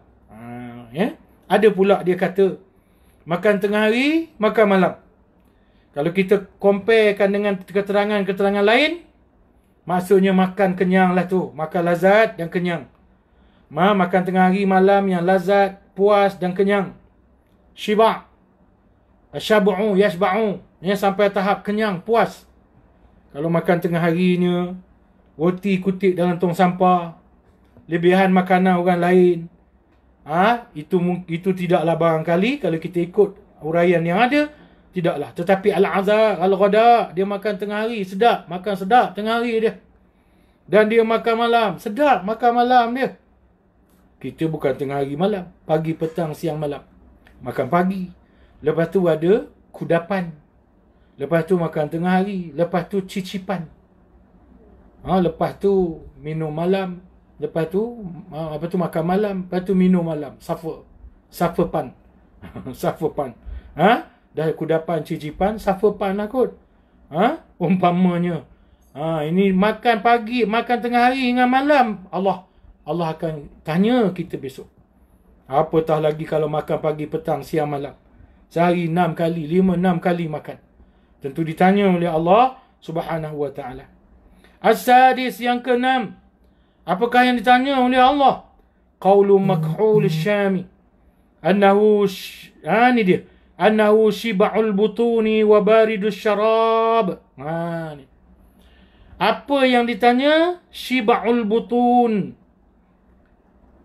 S1: Ada pula dia kata makan tengah hari, makan malam. Kalau kita comparekan dengan keterangan-keterangan lain, maksudnya makan kenyang lah tu, makan lazat dan kenyang. Makan tengah hari, malam yang lazat, puas dan kenyang. Shiba', asyab'u, yashba'u, sampai tahap kenyang, puas. Kalau makan tengah harinya, roti kutip dalam tong sampah, lebihan makanan orang lain, itu tidaklah barangkali kalau kita ikut uraian yang ada, tidaklah. Tetapi al-azar, al-ghada, dia makan tengah hari, sedap, makan sedap tengah hari dia. Dan dia makan malam, sedap makan malam dia. Kita bukan tengah hari, malam, pagi, petang, siang, malam. Makan pagi, lepas tu ada kudapan, lepas tu makan tengah hari, lepas tu cicipan, lepas tu minum malam, lepas tu makan malam, lepas tu minum malam, safapan. Safapan. Dah kudapan, cicipan, safapan lah kot. Umpamanya. Ini makan pagi, makan tengah hari dengan malam. Allah akan tanya kita besok. Apatah lagi kalau makan pagi, petang, siang, malam. Sehari 6 kali, 5-6 kali makan. Tentu ditanya oleh Allah Subhanahu wa ta'ala. As-sadis, yang ke-6. Apakah yang ditanya oleh Allah? Qaulu makhul syami. Ni dia. Annahu shiba'ul butuni wa baridus syarab. Ni. Apa yang ditanya? Shiba'ul butun.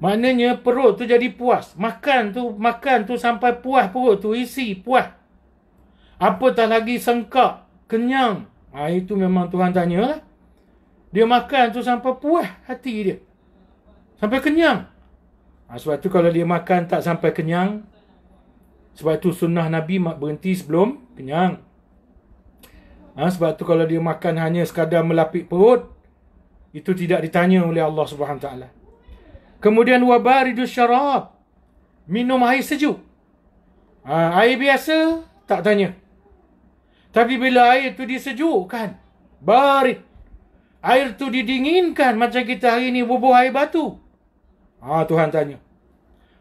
S1: Maknanya perut tu jadi puas. Makan tu sampai puas perut tu, isi, puas. Apatah lagi sengkak, kenyang. Itu memang Tuhan tanya lah. Dia makan tu sampai puas hati dia, sampai kenyang. Sebab tu kalau dia makan tak sampai kenyang, sebab tu sunnah Nabi berhenti sebelum kenyang. Sebab tu kalau dia makan hanya sekadar melapik perut, itu tidak ditanya oleh Allah Subhanahu Taala. Kemudian wabaridus syarab, minum air sejuk. Air biasa tak tanya. Tapi bila air tu disejukkan, barid, air tu didinginkan, macam kita hari ni bubuh air batu, Tuhan tanya.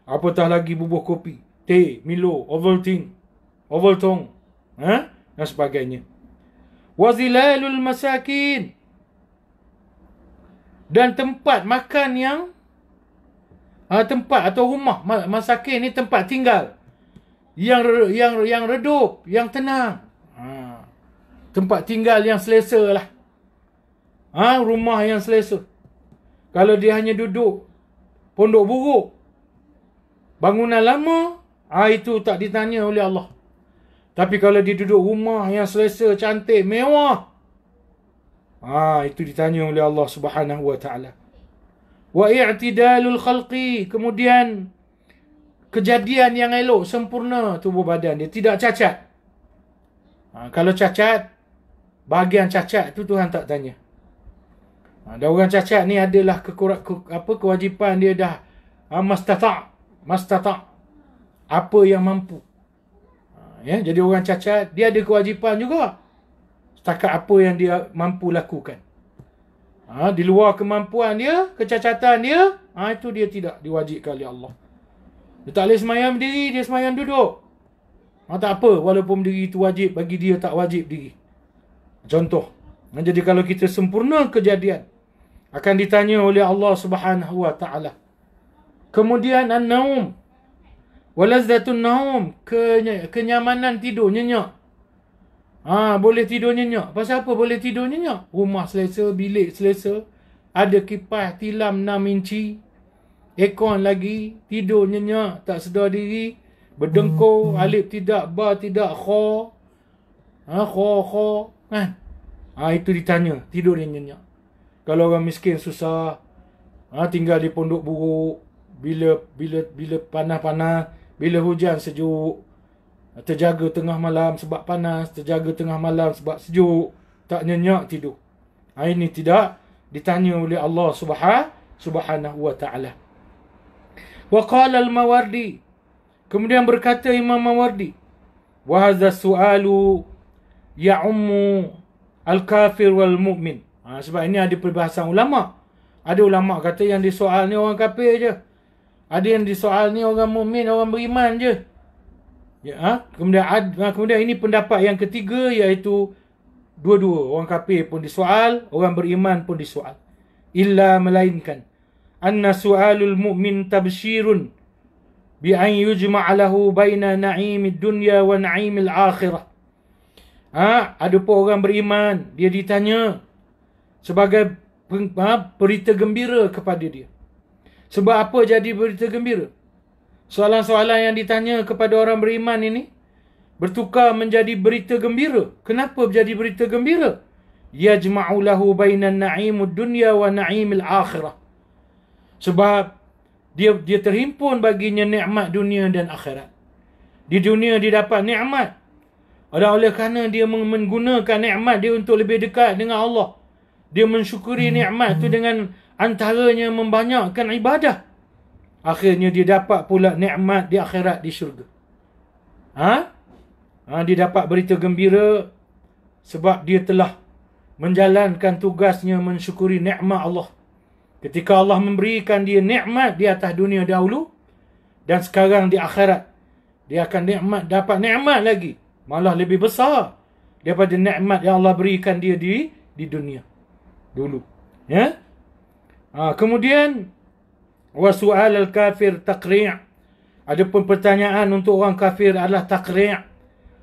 S1: Apatah lagi bubuh kopi, teh, Milo, Ovaltine, dan sebagainya. Wazilalul masakin, dan tempat makan yang tempat atau rumah masakin ni, tempat tinggal yang redup, yang tenang. Tempat tinggal yang selesa lah. Rumah yang selesa. Kalau dia hanya duduk pondok buruk, bangunan lama, itu tak ditanya oleh Allah. Tapi kalau dia duduk rumah yang selesa, cantik, mewah, itu ditanya oleh Allah Subhanahu wa ta'ala. Wa i'tidalul khalqi, kemudian kejadian yang elok, sempurna tubuh badan dia, tidak cacat. Kalau cacat, bahagian cacat tu Tuhan tak tanya. Dan orang cacat ni adalah kewajipan dia dah mastata', mastata', apa yang mampu. Ya, jadi orang cacat dia ada kewajipan juga setakat apa yang dia mampu lakukan. Di luar kemampuan dia, kecacatan dia, itu dia tidak diwajibkan oleh Allah. Dia tak boleh semayang berdiri, dia semayang duduk. Tak apa, walaupun berdiri itu wajib, bagi dia tak wajib diri. Contoh. Jadi kalau kita sempurna kejadian, akan ditanya oleh Allah Subhanahu wa ta'ala. Kemudian an-naum, walazzatun naum, kenyamanan tidur, nyenyak. Boleh tidur nyenyak. Pasal apa boleh tidur nyenyak? Rumah selesa, bilik selesa, ada kipas tilam 6 inci, aircon lagi, tidur nyenyak, tak sedar diri, berdengkur, alif tidak, ba tidak, kha, kan? Itu ditanya, tidur yang nyenyak. Kalau orang miskin susah, tinggal di pondok buruk, bila panas-panas, bila hujan sejuk, terjaga tengah malam sebab panas, terjaga tengah malam sebab sejuk, tak nyenyak tidur. Ini tidak ditanya oleh Allah Subhanahu wa ta'ala. Wa qala al-Mawardi, kemudian berkata Imam Mawardi, wa hadha su'alu ya'ummu al-kafir wal mu'min. Sebab ini ada perbahasan ulama'. Ada ulama' kata yang disoal ni orang kafir je. Ada yang disoal ni orang mukmin, orang beriman je. Kemudian ini pendapat yang ketiga, iaitu dua-dua, orang kafir pun disoal, orang beriman pun disoal. Illa melainkan anna su'alul mu'min tabshirun bi an yujma'a lahu baina na'imid dunya wa na'imil akhirah. Ada pun orang beriman, dia ditanya sebagai berita gembira kepada dia. Sebab apa jadi berita gembira? Soalan-soalan yang ditanya kepada orang beriman ini bertukar menjadi berita gembira. Kenapa menjadi berita gembira? Yajma'u lahu bainan na'imud dunya wa na'imil akhirah. Sebab dia terhimpun baginya nikmat dunia dan akhirat. Di dunia dia dapat nikmat. Oleh kerana dia menggunakan nikmat dia untuk lebih dekat dengan Allah. Dia mensyukuri nikmat itu dengan antaranya membanyakkan ibadah. Akhirnya dia dapat pula nikmat di akhirat, di syurga. Dia dapat berita gembira sebab dia telah menjalankan tugasnya mensyukuri nikmat Allah. Ketika Allah memberikan dia nikmat di atas dunia dahulu, dan sekarang di akhirat dia akan dapat nikmat lagi, malah lebih besar daripada nikmat yang Allah berikan dia di dunia dulu. Kemudian wa su'al al-kafir taqri'. Adapun pertanyaan untuk orang kafir adalah taqri',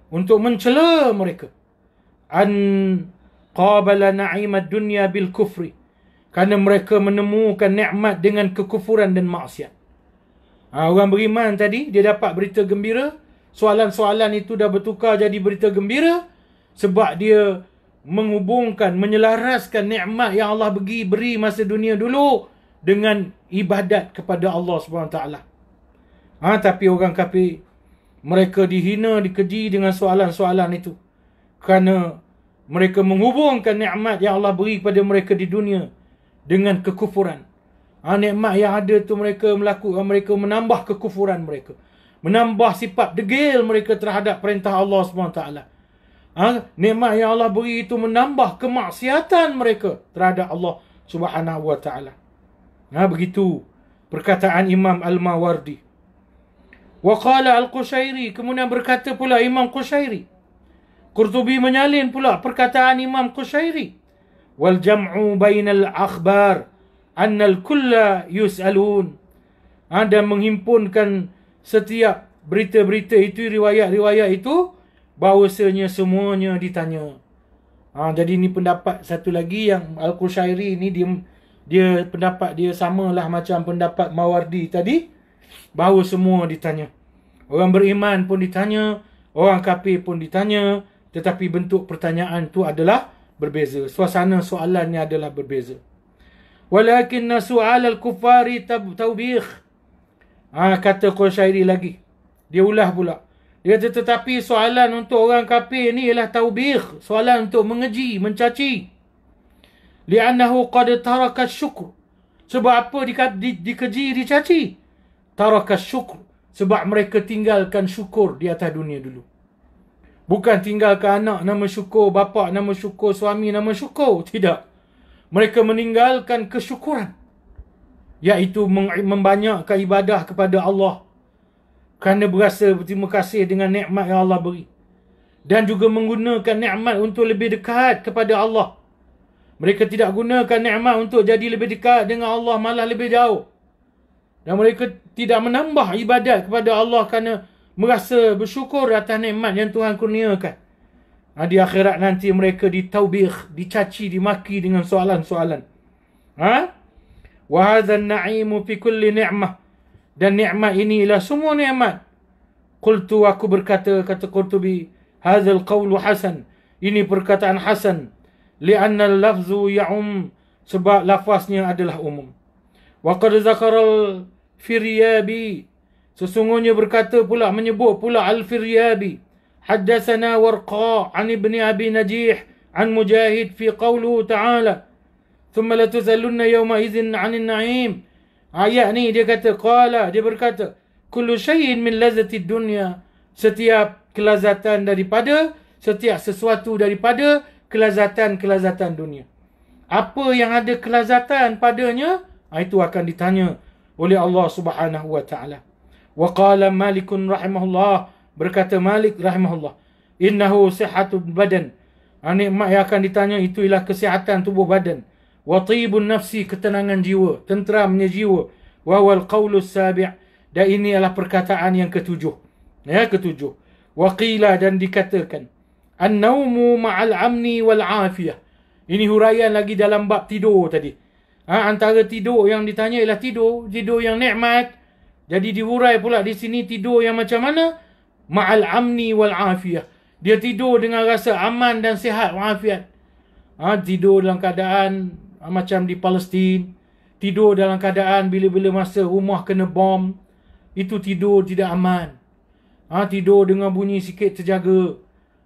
S1: untuk mencela mereka. An qabala na'imad dunya bil kufri, kerana mereka menemukan nikmat dengan kekufuran dan maksiat. Orang beriman tadi dia dapat berita gembira, soalan-soalan itu dah bertukar jadi berita gembira sebab dia menghubungkan, menyelaraskan nikmat yang Allah beri masa dunia dulu dengan ibadat kepada Allah SWT. Tapi orang kafir, mereka dihina, dikeji dengan soalan-soalan itu, kerana mereka menghubungkan nikmat yang Allah beri kepada mereka di dunia dengan kekufuran. Nikmat yang ada tu mereka menambah kekufuran mereka, menambah sifat degil mereka terhadap perintah Allah SWT. Nikmat yang Allah beri itu menambah kemaksiatan mereka terhadap Allah Subhanahu wa ta'ala. Begitu perkataan Imam Al-Mawardi. Wa qala Al-Qushairi, kemudian berkata pula Imam Qushairi. Qurtubi menyalin pula perkataan Imam Qushairi. Wal jam'u bainal akhbar anna al-kulla yus'alun. Dan menghimpunkan setiap berita-berita itu, riwayat-riwayat itu, bahawasanya semuanya ditanya. Jadi ini pendapat satu lagi yang Al-Qushairi ni dia pendapat dia samalah macam pendapat Mawardi tadi, bahawa semua ditanya. Orang beriman pun ditanya, orang kafir pun ditanya, tetapi bentuk pertanyaan tu adalah berbeza. Suasana soalannya adalah berbeza. Walakinna su'al al-kuffari tawbikh. Kata Qushairi lagi. Dia ulah pula. Dia kata, tetapi soalan untuk orang kafir ni ialah taubikh, soalan untuk mengeji, mencaci. Li'annahu qad taraka syukr. Sebab apa dikeji, dicaci? Taraka syukr. Sebab mereka tinggalkan syukur di atas dunia dulu. Bukan tinggalkan anak nama syukur, bapa nama syukur, suami nama syukur. Tidak. Mereka meninggalkan kesyukuran. Iaitu membanyakkan ibadah kepada Allah. Kerana berasa berterima kasih dengan nikmat yang Allah beri. Dan juga menggunakan nikmat untuk lebih dekat kepada Allah. Mereka tidak gunakan nikmat untuk jadi lebih dekat dengan Allah, malah lebih jauh. Dan mereka tidak menambah ibadat kepada Allah kerana merasa bersyukur atas nikmat yang Tuhan kurniakan. Di akhirat nanti mereka ditaubih, dicaci, dimaki dengan soalan-soalan. Wa hadzal na'imu fi kulli ni'mah. Dan nikmat ini ialah semua nikmat. Qultu, aku berkata, kata Qurtubi, hadzal qawlu hasan. Ini perkataan hasan. Li'anna al-lafzu ya'um. Sebab lafaznya adalah umum. Wa qad zakara al-Firyabi. Sesungguhnya berkata pula, menyebut pula al-Firyabi. Haddathana Warqa an ibni Abi Najih an Mujahid fi qawluhu ta'ala. Thumma latuzallunna yawma izin 'anil na'im. Ayat ni dia kata, qala, dia berkata, kullu syai'in min lazatid dunya. Setiap kelazatan daripada, setiap sesuatu daripada kelazatan-kelazatan dunia. Apa yang ada kelazatan padanya, itu akan ditanya oleh Allah Subhanahu wa taala. Wa qala Malikun rahimahullah, berkata Malik rahimahullah, innahu sihatul badan. Nikmat yang akan ditanya itu ialah kesihatan tubuh badan. Wa tibun nafsi, ketenangan jiwa, tenteramnya jiwa. Wa wal qaulus sabi', dan ini adalah perkataan yang ketujuh. Ketujuh. Wa qila, dan dikatakan, an-naumu ma'al amni wal afiyah. Ini huraian lagi dalam bab tidur tadi. Antara tidur yang ditanya ialah tidur yang nikmat. Jadi dihurai pula di sini tidur yang macam mana? Ma'al amni wal afiyah. Dia tidur dengan rasa aman dan sihat walafiat. Tidur dalam keadaan macam di Palestin. Tidur dalam keadaan bila-bila masa rumah kena bom. Itu tidur tidak aman. Tidur dengan bunyi sikit terjaga.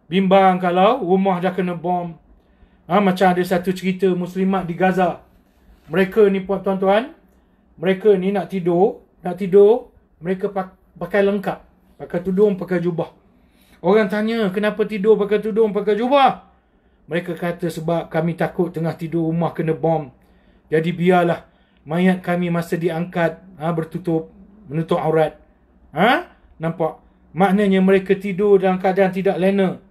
S1: Bimbang kalau rumah dah kena bom. Macam ada satu cerita Muslimat di Gaza. Mereka ni tuan-tuan, mereka ni nak tidur, mereka pakai lengkap. Pakai tudung, pakai jubah. Orang tanya, kenapa tidur pakai tudung, pakai jubah? Mereka kata, sebab kami takut tengah tidur rumah kena bom. Jadi biarlah mayat kami masa diangkat, menutup aurat. Nampak? Maknanya mereka tidur dalam keadaan tidak lena.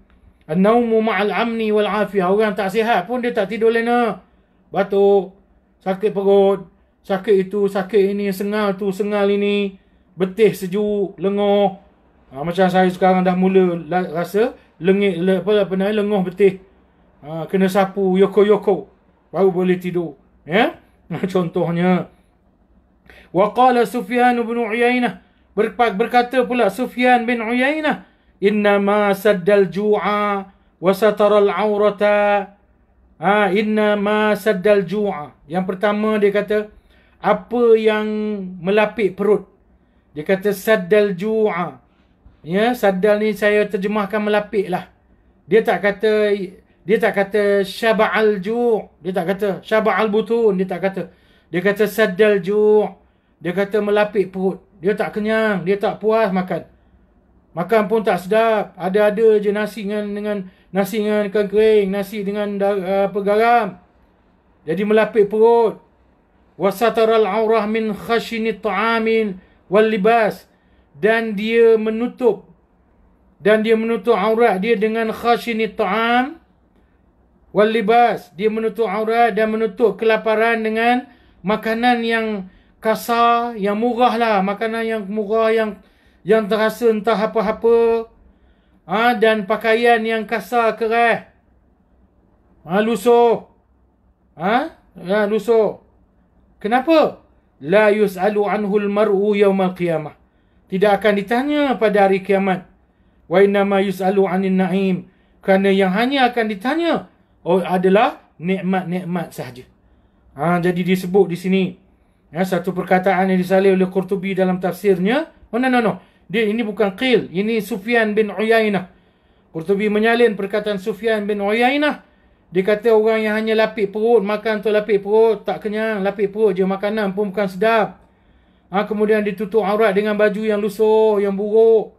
S1: An-naumu ma'al amni wal afiyah. Orang tak sihat pun dia tak tidur lena. Batuk, sakit perut, sakit itu, sakit ini, sengal tu, sengal ini, betih sejuk, lenguh. Macam saya sekarang dah mula rasa lenguh betih. Kena sapu, yoko-yoko, baru boleh tidur. Contohnya. Wa qala Sufyan bin Uyainah, berkata pula Sufyan bin Uyainah, innama saddal ju'a wa sataral aurata. Innama saddal ju'a. Yang pertama dia kata, apa yang melapik perut. Dia kata saddal ju'a. Saddal ni saya terjemahkan melapik lah. Dia tak kata syaba'al ju'. Dia tak kata syaba'al butun. Dia tak kata. Dia kata saddal ju'. Dia kata melapik perut. Dia tak kenyang. Dia tak puas makan. Makan pun tak sedap. Ada-ada je nasi dengan ikan kering. Nasi dengan garam. Jadi melapik perut. Wasataral aurah min khashinit ta'amin wal libas. Dan dia menutup aurat dia dengan khashinit ta'am wal libas. Dia menutup aurat dan menutup kelaparan dengan makanan yang kasar, yang murah lah. Makanan yang murah, yang terasa entah apa-apa. Dan pakaian yang kasar, keras. Lusuh. Lusuh. Kenapa? La yus'alu anhul mar'u yawmal qiyamah. Tidak akan ditanya pada hari kiamat. Wa innama yus'alu 'anil na'im. Kerana yang hanya akan ditanya adalah nikmat-nikmat sahaja. Jadi disebut di sini. Satu perkataan yang disalih oleh Qurtubi dalam tafsirnya. No. Ini bukan qil. Ini Sufyan bin Uyainah. Qurtubi menyalin perkataan Sufyan bin Uyainah. Dia kata orang yang hanya lapik perut, makan untuk lapik perut, tak kenyang, lapik perut je, makanan pun bukan sedap. Kemudian ditutup aurat dengan baju yang lusuh, yang buruk.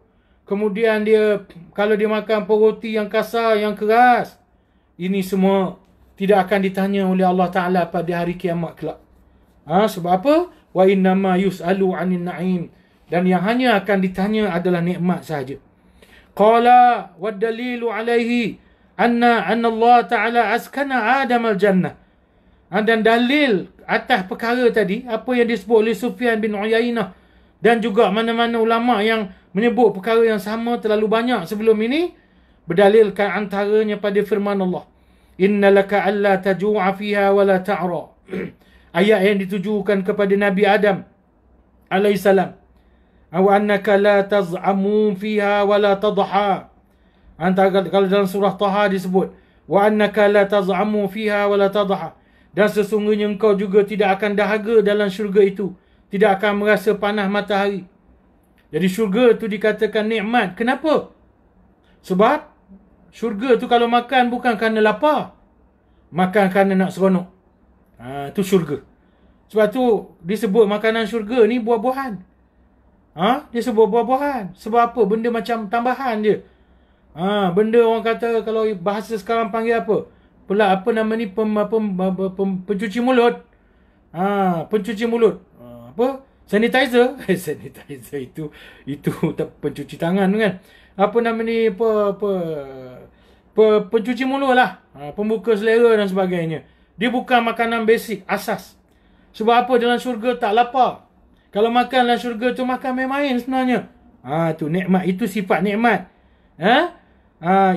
S1: Kemudian dia, kalau dia makan roti yang kasar, yang keras. Ini semua tidak akan ditanya oleh Allah Ta'ala pada hari kiamat kelak. Sebab apa? Wa innama yus'alu 'anil na'im. Dan yang hanya akan ditanya adalah nikmat sahaja. Qala wa dalilu 'alaihi anna Allah Ta'ala askana Adam al-jannah. Dan dalil atas perkara tadi, apa yang disebut oleh Sufyan bin Uyainah dan juga mana-mana ulama yang menyebut perkara yang sama terlalu banyak sebelum ini, berdalilkan antaranya pada firman Allah, innalaka alla taju'a fiha wa la ta'ra. Ayat yang ditujukan kepada Nabi Adam alaihissalam. Wa annaka la taz'amu fiha wa la tadha. Antara kalau dalam surah Taha disebut wa annaka la taz'amu fiha wa la tadha. Dan sesungguhnya engkau juga tidak akan dahaga dalam syurga itu, tidak akan merasa panas matahari. Jadi syurga tu dikatakan nikmat. Kenapa? Sebab syurga tu kalau makan bukan kerana lapar, makan kerana nak seronok. Itu syurga. Sebab tu disebut makanan syurga ni buah-buahan. Disebut buah-buahan. Sebab apa? Benda macam tambahan je. Benda orang kata, kalau bahasa sekarang panggil apa? Apa nama ni, pencuci mulut. Pencuci mulut. Apa? Sanitizer. Sanitizer itu pencuci tangan kan. Apa nama ni, pencuci mulut lah. Pembuka selera dan sebagainya. Dia bukan makanan basic, asas. Sebab apa? Dalam syurga tak lapar. Kalau makan dalam syurga tu makan main-main sebenarnya. Tu nikmat. Itu sifat nikmat.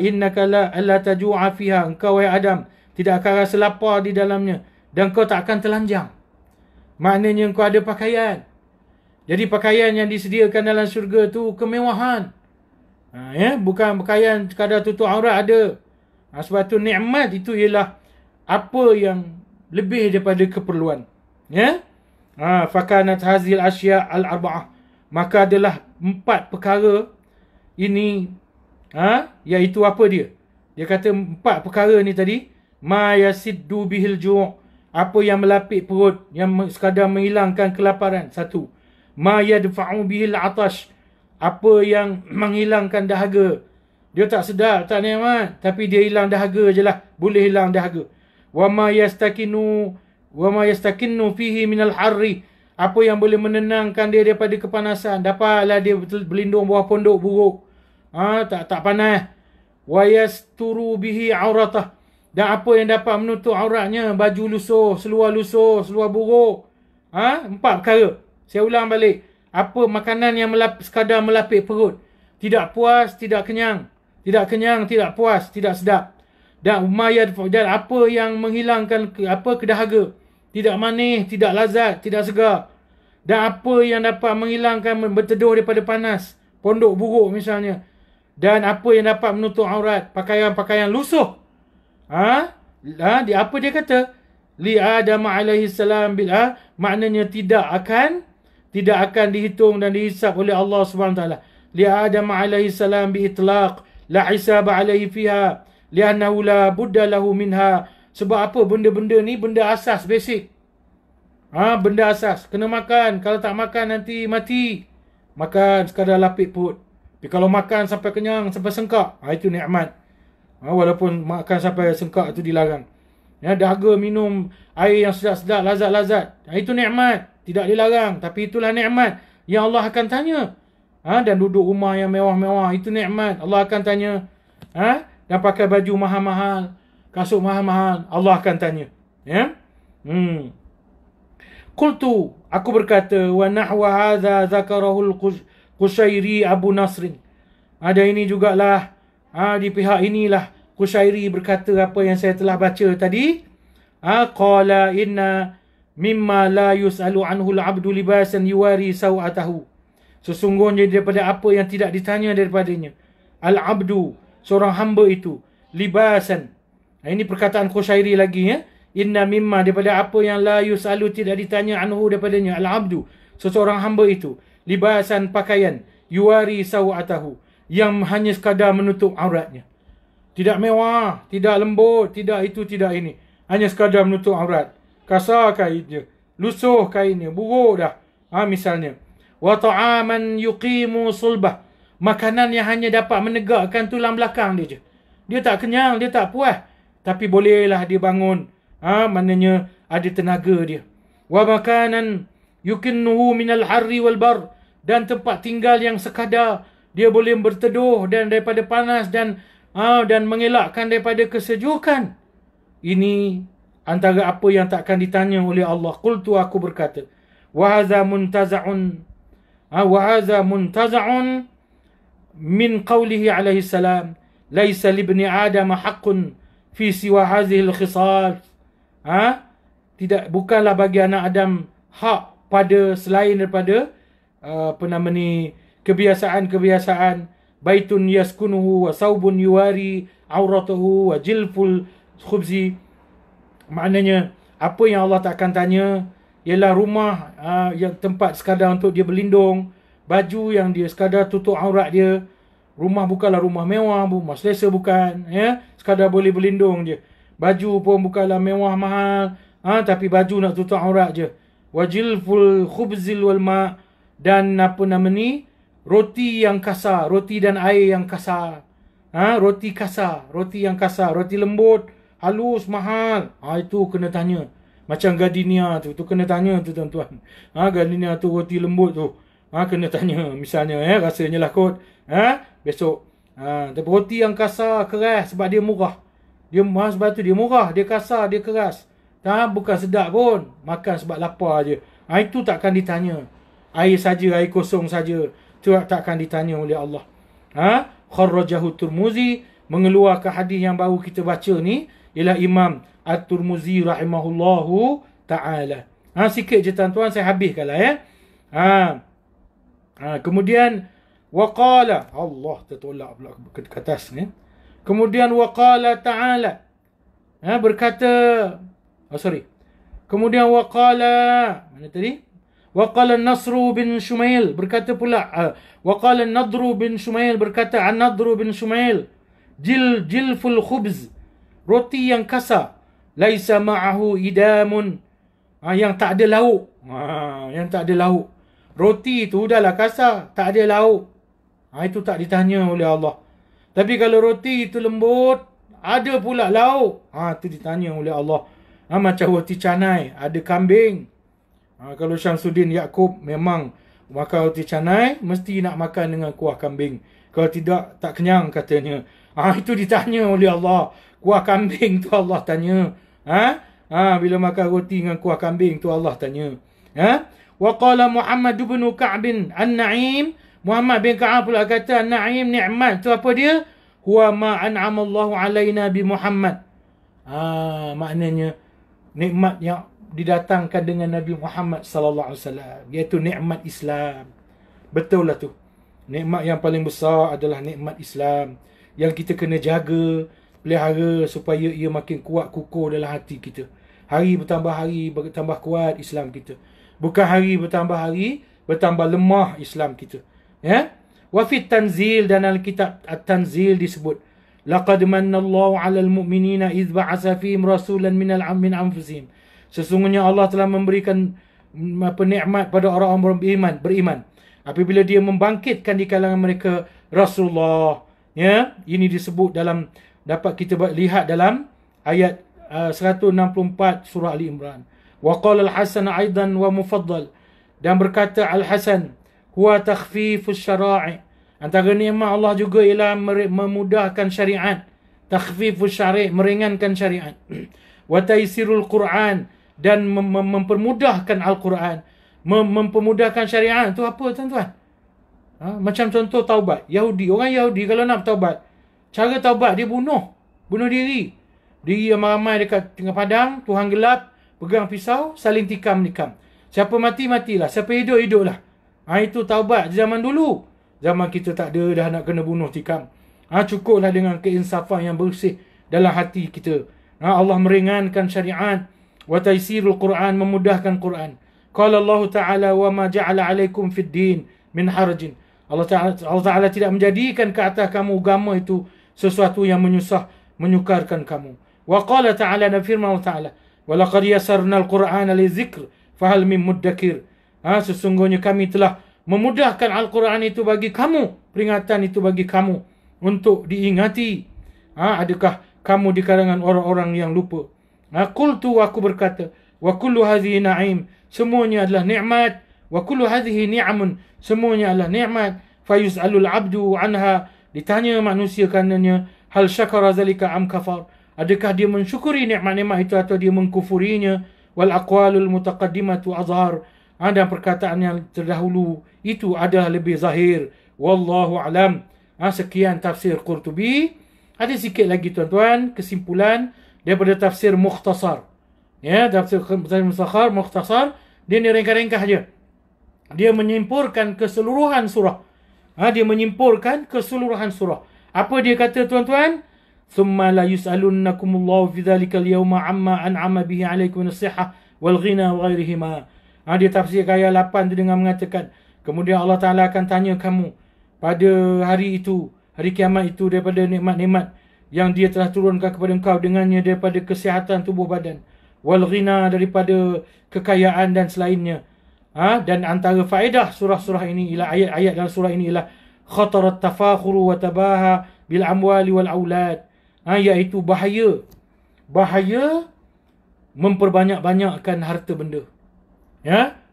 S1: Innaka la taju'a fiha. Engkau wahai Adam tidak akan rasa lapar di dalamnya, dan kau tak akan telanjang. Maknanya engkau ada pakaian. Jadi pakaian yang disediakan dalam syurga tu kemewahan. Bukan pakaian sekadar tutup aurat ada. Sebab tu nikmat itu ialah apa yang lebih daripada keperluan. Fakanat hazil asya' al-arba'ah. Maka adalah 4 perkara ini, iaitu apa dia? Dia kata 4 perkara ni tadi. Ma yasiddu bihil ju'. Apa yang melapik perut, yang sekadar menghilangkan kelaparan. 1. Ma yadfa'u bihil atash. Apa yang menghilangkan dahaga. Dia tak sedar, tak nikmat, tapi dia hilang dahaga je lah. Boleh hilang dahaga. Wa ma yastakinnu fihi minal harri. Apa yang boleh menenangkan dia daripada kepanasan. Dapatlah dia berlindung bawah pondok buruk. Tak panas. Wa yasturu bihi auratah. Dan apa yang dapat menutup auratnya, baju lusuh, seluar buruk. 4 perkara. Saya ulang balik. Apa makanan yang sekadar melapik perut. Tidak puas, tidak kenyang. Tidak kenyang, tidak puas, tidak sedap. Dan apa yang menghilangkan kedahaga. Tidak manis, tidak lazat, tidak segar. Dan apa yang dapat menghilangkan berteduh daripada panas. Pondok buruk misalnya. Dan apa yang dapat menutup aurat. Pakaian-pakaian lusuh. Apa dia kata? Li Adam alaihi salam maknanya tidak akan dihitung dan dihisap oleh Allah Subhanahu taala. Li Adam alaihi salam bi itlaq la hisab alaihi fiha li'annahu la budda lahu minha. Sebab apa? Benda-benda ni benda asas, basic. Benda asas, kena makan. Kalau tak makan nanti mati. Makan sekadar lapik perut. Tapi kalau makan sampai kenyang, sampai sengkak, itu nikmat. Walaupun makan sampai sengkak itu dilarang. Dahaga minum air yang sedap-sedap, lazat-lazat, itu nikmat, tidak dilarang. Tapi itulah nikmat yang Allah akan tanya. Dan duduk rumah yang mewah-mewah, itu nikmat. Allah akan tanya. Dan pakai baju mahal-mahal, kasut mahal-mahal, Allah akan tanya. Qultu, aku berkata, wa nahwa hadza zakarahul Qushairi Abu Nasrin. Ada ini jugalah, di pihak inilah Qushairi berkata apa yang saya telah baca tadi. Qala inna mimma la yus'alu anhu al-'abdu libasan yuwari sawatahu. Sesungguhnya daripada apa yang tidak ditanya daripadanya. Al-'abdu, seorang hamba itu, libasan. Ini perkataan Qushairi lagi. Inna mimma, daripada apa yang la yus'alu, tidak ditanya anhu daripadanya. Al-'abdu, seseorang hamba itu, libasan, pakaian, yuwari sawatahu, yang hanya sekadar menutup auratnya. Tidak mewah, tidak lembut, tidak itu, tidak ini. Hanya sekadar menutup aurat. Kasar kainnya, lusuh kainnya, buruk dah. Misalnya, wa ta'aman yuqimu sulbah. Makanan yang hanya dapat menegakkan tulang belakang dia je. Dia tak kenyang, dia tak puas. Tapi bolehlah dia bangun. Maknanya ada tenaga dia. Wa makanan yukinnuhu minal harri wal bar. Dan tempat tinggal yang sekadar. Dia boleh berteduh dan daripada panas dan mengelakkan daripada kesejukan. Ini antara apa yang takkan ditanya oleh Allah. Qultu, aku berkata, wa hadza muntaza'un min qawlihi alaihi salam, laisa libni adam haqqun fi siwa hadhihi al-khisal. Bukanlah bagi anak Adam hak pada selain daripada kebiasaan-kebiasaan, baitun yaskunuhu wa saubun yuwari auratuhu wa jilful khubzi. Maknanya apa yang Allah takkan tanya ialah rumah yang tempat sekadar untuk dia berlindung, baju yang dia sekadar tutup aurat dia. Rumah bukanlah rumah mewah, rumah selesa bukan, sekadar boleh berlindung je. Baju pun bukanlah mewah mahal, tapi baju nak tutup aurat je. Wajilful khubzil wal ma', dan roti yang kasar, roti dan air yang kasar. Roti kasar, roti yang kasar, roti lembut, halus, mahal. Itu kena tanya. Macam gardenia tu kena tanya tu tuan-tuan. Gardenia tu roti lembut tu. Kena tanya misalnya rasanya lah kot. Besok. Tapi roti yang kasar, keras sebab dia murah. Sebab tu dia murah, dia kasar, dia keras. Bukan sedap pun. Makan sebab lapar je. Itu takkan ditanya. Air saja, air kosong saja. Itu takkan ditanya oleh Allah. Kharrajahu Tirmizi, mengeluarkan hadis yang baru kita baca ni ialah Imam At-Tirmizi rahimahullahu ta'ala. Sikit je tuan-tuan, saya habiskan lah kemudian waqala, Allah tertolak pula ke atas ni. Kemudian waqala ta'ala, berkata, kemudian waqala, mana tadi? Waqala Nasru bin Shumail, berkata pula, waqala Nadru bin Shumail, berkata An-Nadru bin Shumail, jilful khubz, roti yang kasar, laisa ma'ahu idamun, yang tak ada lauk. Yang tak ada lauk. Roti tu udahlah kasar, tak ada lauk. Itu tak ditanya oleh Allah. Tapi kalau roti itu lembut, ada pula lauk, itu ditanya oleh Allah. Macam roti canai, ada kambing. Kalau Syamsuddin Yaakob memang makan roti canai, mesti nak makan dengan kuah kambing. Kalau tidak, tak kenyang katanya. Itu ditanya oleh Allah. Kuah kambing tu Allah tanya. Bila makan roti dengan kuah kambing tu Allah tanya. Wa qala Muhammad bin Ka'b an-Na'im, Muhammad bin Ka'ab pula kata an-Na'im, nikmat tu apa dia? Huwa ma an'ama Allahu alaina bi Muhammad. Maknanya nikmat yang didatangkan dengan Nabi Muhammad sallallahu alaihi wasallam, iaitu nikmat Islam. Betul lah tu. Nikmat yang paling besar adalah nikmat Islam yang kita kena jaga, pelihara supaya ia makin kuat kukuh dalam hati kita. Hari bertambah kuat Islam kita. Bukan hari bertambah lemah Islam kita. Wa fit tanzil, dan dalam kitab At-Tanzil disebut, laqad manna Allahu 'alal mu'minina idz ba'atsa fihim rasulan min anfusihim. Sesungguhnya Allah telah memberikan nikmat pada orang-orang beriman apabila dia membangkitkan di kalangan mereka Rasulullah. Ini disebut dapat kita lihat dalam ayat 164 surah Ali Imran. Wa qala Al-Hasan aidan wa Mufaddal, dan berkata Al-Hasan, huwa takhfifus syara'i, antara nikmat Allah juga ialah memudahkan syariat. Takhfifus syari', meringankan syariat. Wa taysirul Quran, dan mempermudahkan Al-Quran. Mempermudahkan syariat tu apa tuan-tuan? Macam contoh taubat. Orang Yahudi kalau nak taubat, cara taubat dia bunuh diri. Diri ramai-ramai dekat tengah padang, Tuhan gelap, pegang pisau, saling tikam-nikam. Siapa mati, matilah. Siapa hidup, hiduplah. Itu taubat zaman dulu. Zaman kita tak ada dah nak kena bunuh tikam. Cukuplah dengan keinsafan yang bersih dalam hati kita. Allah meringankan syariat. Wa taysirul Quran, memudahkan Quran. Qala Allah Ta'ala, wa ma ja'ala alaikum fid din min harajin. Allah Ta'ala tidak menjadikan ke atas kamu agama itu sesuatu yang menyukarkan kamu. Wa qala Ta'ala, dan firman Allah Ta'ala, wa laqad yassarna al-Qur'ana lizikr fahal min muddakir. Sesungguhnya kami telah memudahkan Al-Quran itu bagi kamu, peringatan itu bagi kamu untuk diingati. Adakah kamu di kalangan orang-orang yang lupa? Qultu, aku berkata, wa kullu hadhihi na'im, semuanya adalah nikmat, wa kullu hadhihi ni'amun, semuanya adalah nikmat. Fayus'alul abdu anha, ditanya manusia karenanya, hal syakara zalika am kafar, adakah dia mensyukuri nikmat-nikmat itu atau dia mengkufurinya? Wal aqwalul mutaqaddimatu azhar, dan perkataan yang terdahulu itu adalah lebih zahir. Wallahu alam. Sekian tafsir Qurtubi. Ada sikit lagi tuan-tuan kesimpulan daripada tafsir Mukhtasar. Tafsir Mukhtasar, dia ni ringkas-ringkas je. Dia menyimpulkan keseluruhan surah. Dia menyimpulkan keseluruhan surah. Apa dia kata tuan-tuan? Thumma la yus'alunnakumullahu fi dhalikal yawma amma an'ama bihi 'alaikum min-as-sihhah wal ghina wa ghairihima. Dia tafsir ayat 8 tu dengan mengatakan, kemudian Allah Ta'ala akan tanya kamu pada hari itu, hari kiamat itu, daripada nikmat-nikmat yang dia telah turunkan kepada engkau dengannya, daripada kesihatan tubuh badan, wal ghina, daripada kekayaan dan selainnya. Dan antara faedah surah-surah ini ialah ayat-ayat dalam surah ini ialah khatarat tafakhuru wa tabaha bil amwali wal aulad, iaitu bahaya memperbanyak-banyakkan harta benda.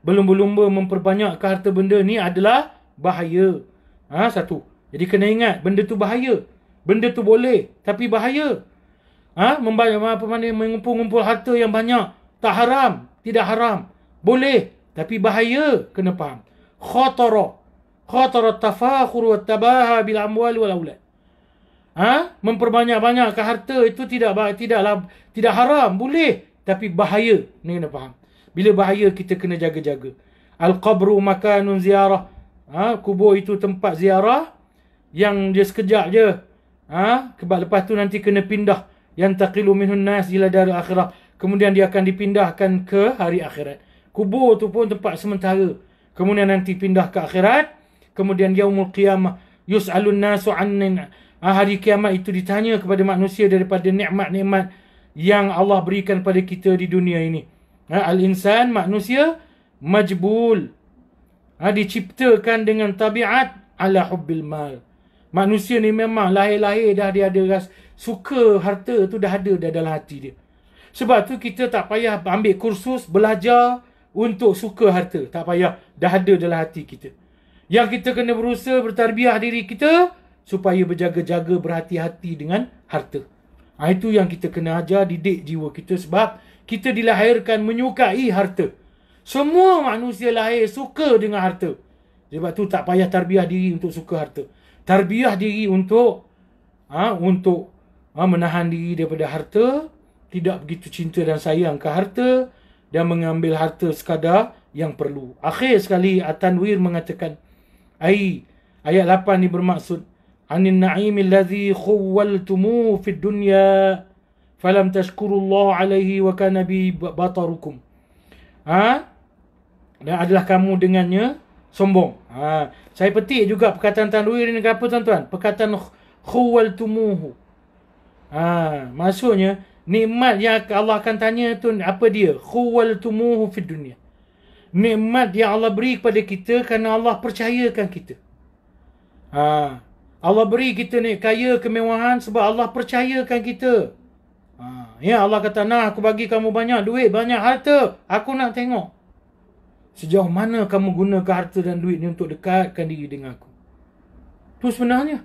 S1: Berlumba-lumba memperbanyakkan harta benda ni adalah bahaya. Satu. Jadi kena ingat, benda tu bahaya. Benda tu boleh, tapi bahaya. Mengumpul-ngumpul harta yang banyak, tak haram, tidak haram. Boleh, tapi bahaya, kena faham. Khatara tafakhur wa tabaha bil amwal wal aulad. Memperbanyak-banyakkan harta itu tidak haram, boleh, tapi bahaya. Ni kena faham. Bila bahaya, kita kena jaga-jaga. Al-qabru makanun ziarah. Kubur itu tempat ziarah yang dia sekejap je. Lepas tu nanti kena pindah. Yantaqilu minhun nas ila daril akhirah. Kemudian dia akan dipindahkan ke hari akhirat. Kubur tu pun tempat sementara. Kemudian nanti pindah ke akhirat. Kemudian yaumul qiyamah yus'alun nasu annin. Hari kiamat itu ditanya kepada manusia daripada nikmat-nikmat yang Allah berikan pada kita di dunia ini. Al-insan, manusia, majbul, diciptakan dengan tabiat ala hubbil mal. Manusia ni memang lahir-lahir dah dia ada suka harta tu, dah ada dalam hati dia. Sebab tu kita tak payah ambil kursus belajar untuk suka harta. Tak payah, dah ada dalam hati kita. Yang kita kena berusaha bertarbiah diri kita supaya berjaga-jaga, berhati-hati dengan harta. Itu yang kita kena ajar, didik jiwa kita. Sebab kita dilahirkan menyukai harta. Semua manusia lahir suka dengan harta. Sebab tu tak payah tarbiah diri untuk suka harta. Tarbiah diri untuk menahan diri daripada harta, tidak begitu cinta dan sayang ke harta, dan mengambil harta sekadar yang perlu. Akhir sekali At-Tanwir mengatakan, ayat 8 ni bermaksud anin na'imil ladzi khawwaltumu fid dunya falam tashkurullah alaihi wa kana bi batarukum. Dan adalah kamu dengannya sombong. Saya petik juga perkataan Tanwir ini apa tuan-tuan? Perkataan khawwaltumuhu. Maksudnya nikmat yang Allah akan tanya tu apa dia? Khawwaltumuhu fid dunya. Nikmat yang Allah beri kepada kita kerana Allah percayakan kita. Allah beri kita ni kaya, kemewahan sebab Allah percayakan kita. Allah kata, aku bagi kamu banyak duit, banyak harta. Aku nak tengok sejauh mana kamu gunakan harta dan duit ni untuk dekatkan diri dengan aku. Tu sebenarnya.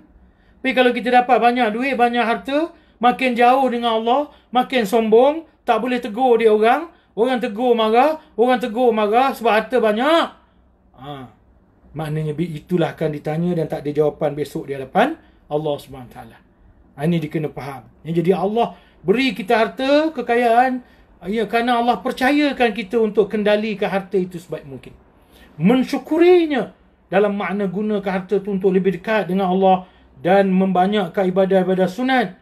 S1: Tapi kalau kita dapat banyak duit, banyak harta, makin jauh dengan Allah, makin sombong, tak boleh tegur dia orang. Orang tegur marah sebab harta banyak. Maknanya itulah akan ditanya dan tak ada jawapan besok di hadapan Allah SWT. Ini dia kena faham. Jadi Allah beri kita harta, kekayaan, kerana Allah percayakan kita untuk kendalikan harta itu sebaik mungkin. Mensyukurinya dalam makna gunakan harta itu untuk lebih dekat dengan Allah dan membanyakkan ibadah-ibadah sunat.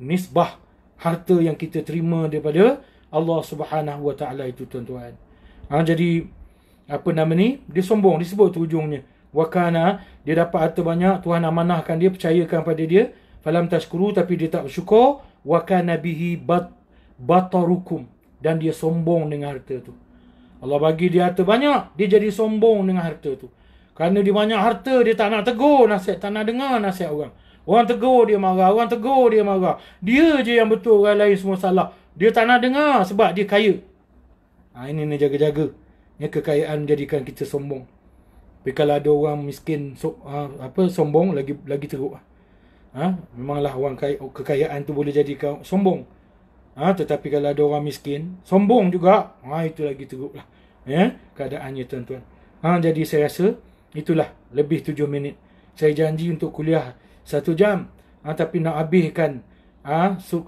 S1: Nisbah harta yang kita terima daripada Allah Subhanahu Wa Taala itu tuan-tuan. Jadi dia sombong, disebut tu ujungnya. Wakana, dia dapat harta banyak, Tuhan amanahkan dia, percayakan pada dia. Falam tashkuru, tapi dia tak bersyukur. Wakana bihi batarukum, dan dia sombong dengan harta tu. Allah bagi dia harta banyak, dia jadi sombong dengan harta tu. Kerana dia banyak harta, dia tak nak tegur nasihat, tak nak dengar nasihat orang. Orang tegur dia marah, orang tegur dia marah. Dia je yang betul, orang lain semua salah. Dia tak nak dengar sebab dia kaya. Ini ni jaga-jaga. Ya, kekayaan menjadikan kita sombong. Tapi kalau ada orang miskin sombong, lagi teruk. Memanglah orang kekayaan tu boleh jadikan sombong. Tetapi kalau ada orang miskin, sombong juga, itu lagi teruk lah. Ya, keadaannya tuan-tuan. Jadi saya rasa itulah lebih 7 minit. Saya janji untuk kuliah 1 jam. Tapi nak habiskan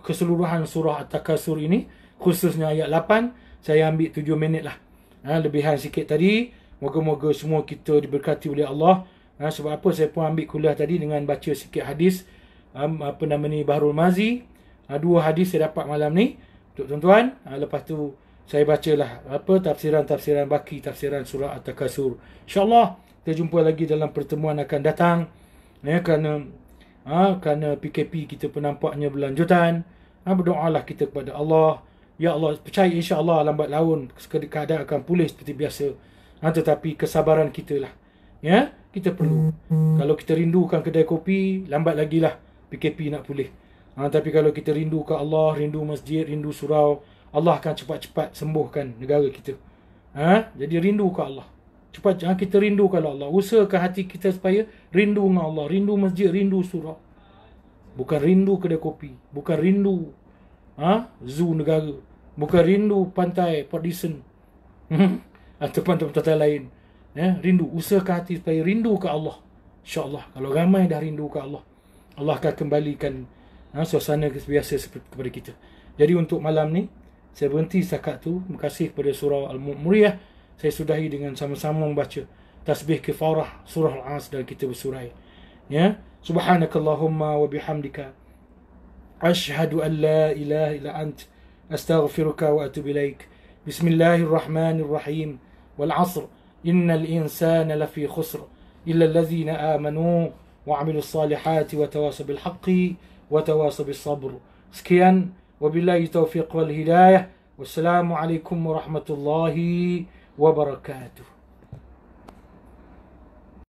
S1: keseluruhan surah At-Takasur ini, khususnya ayat 8, saya ambil 7 minit lah. Lebihan sikit tadi. Moga-moga semua kita diberkati oleh Allah. Sebab apa saya pun ambil kuliah tadi dengan baca sikit hadis. Bahrul Mazi. 2 hadis saya dapat malam ni untuk tuan-tuan. Lepas tu saya bacalah tafsiran-tafsiran baki, tafsiran surah At-Takasur. InsyaAllah kita jumpa lagi dalam pertemuan akan datang. Kerana PKP kita penampaknya berlanjutan. Berdoalah kita kepada Allah. Ya Allah, percaya insyaAllah lambat laun keadaan akan pulih seperti biasa. Tetapi kesabaran kita lah. Ya, kita perlu. Kalau kita rindukan kedai kopi, lambat lagi lah PKP nak pulih. Tapi kalau kita rindu ke Allah, rindu masjid, rindu surau, Allah akan cepat-cepat sembuhkan negara kita. Jadi rindu ke Allah. Cepat kita rindu ke Allah. Usahakan hati kita supaya rindu dengan Allah, rindu masjid, rindu surau. Bukan rindu kedai kopi, bukan rindu zoo negara, bukan rindu pantai Port Dickson atau pantai-pantai lain. Rindu, usahakan hati supaya rindu ke Allah. InsyaAllah kalau ramai dah rindu ke Allah, Allah akan kembalikan suasana biasa seperti kepada kita. Jadi untuk malam ni saya berhenti setakat tu. Terima kasih kepada surah Al-Muriyah. Saya sudahi dengan sama-sama membaca tasbih kifarah surah Al-As dan kita bersurai. Ya, subhanakallahumma wa bihamdika ashhadu an la ilaha illa ant astaghfiruka wa atubu ilaik. Bismillahirrahmanirrahim. Wal 'asr innal insana lafi khusr illa alladhina amanu wa 'amilus salihati wa tawasaw bil haqqi wa tawasaw bis sabr. Sekian, wabillahi taufiq wal hidayah. Wassalamu alaikum warahmatullahi wabarakatuh.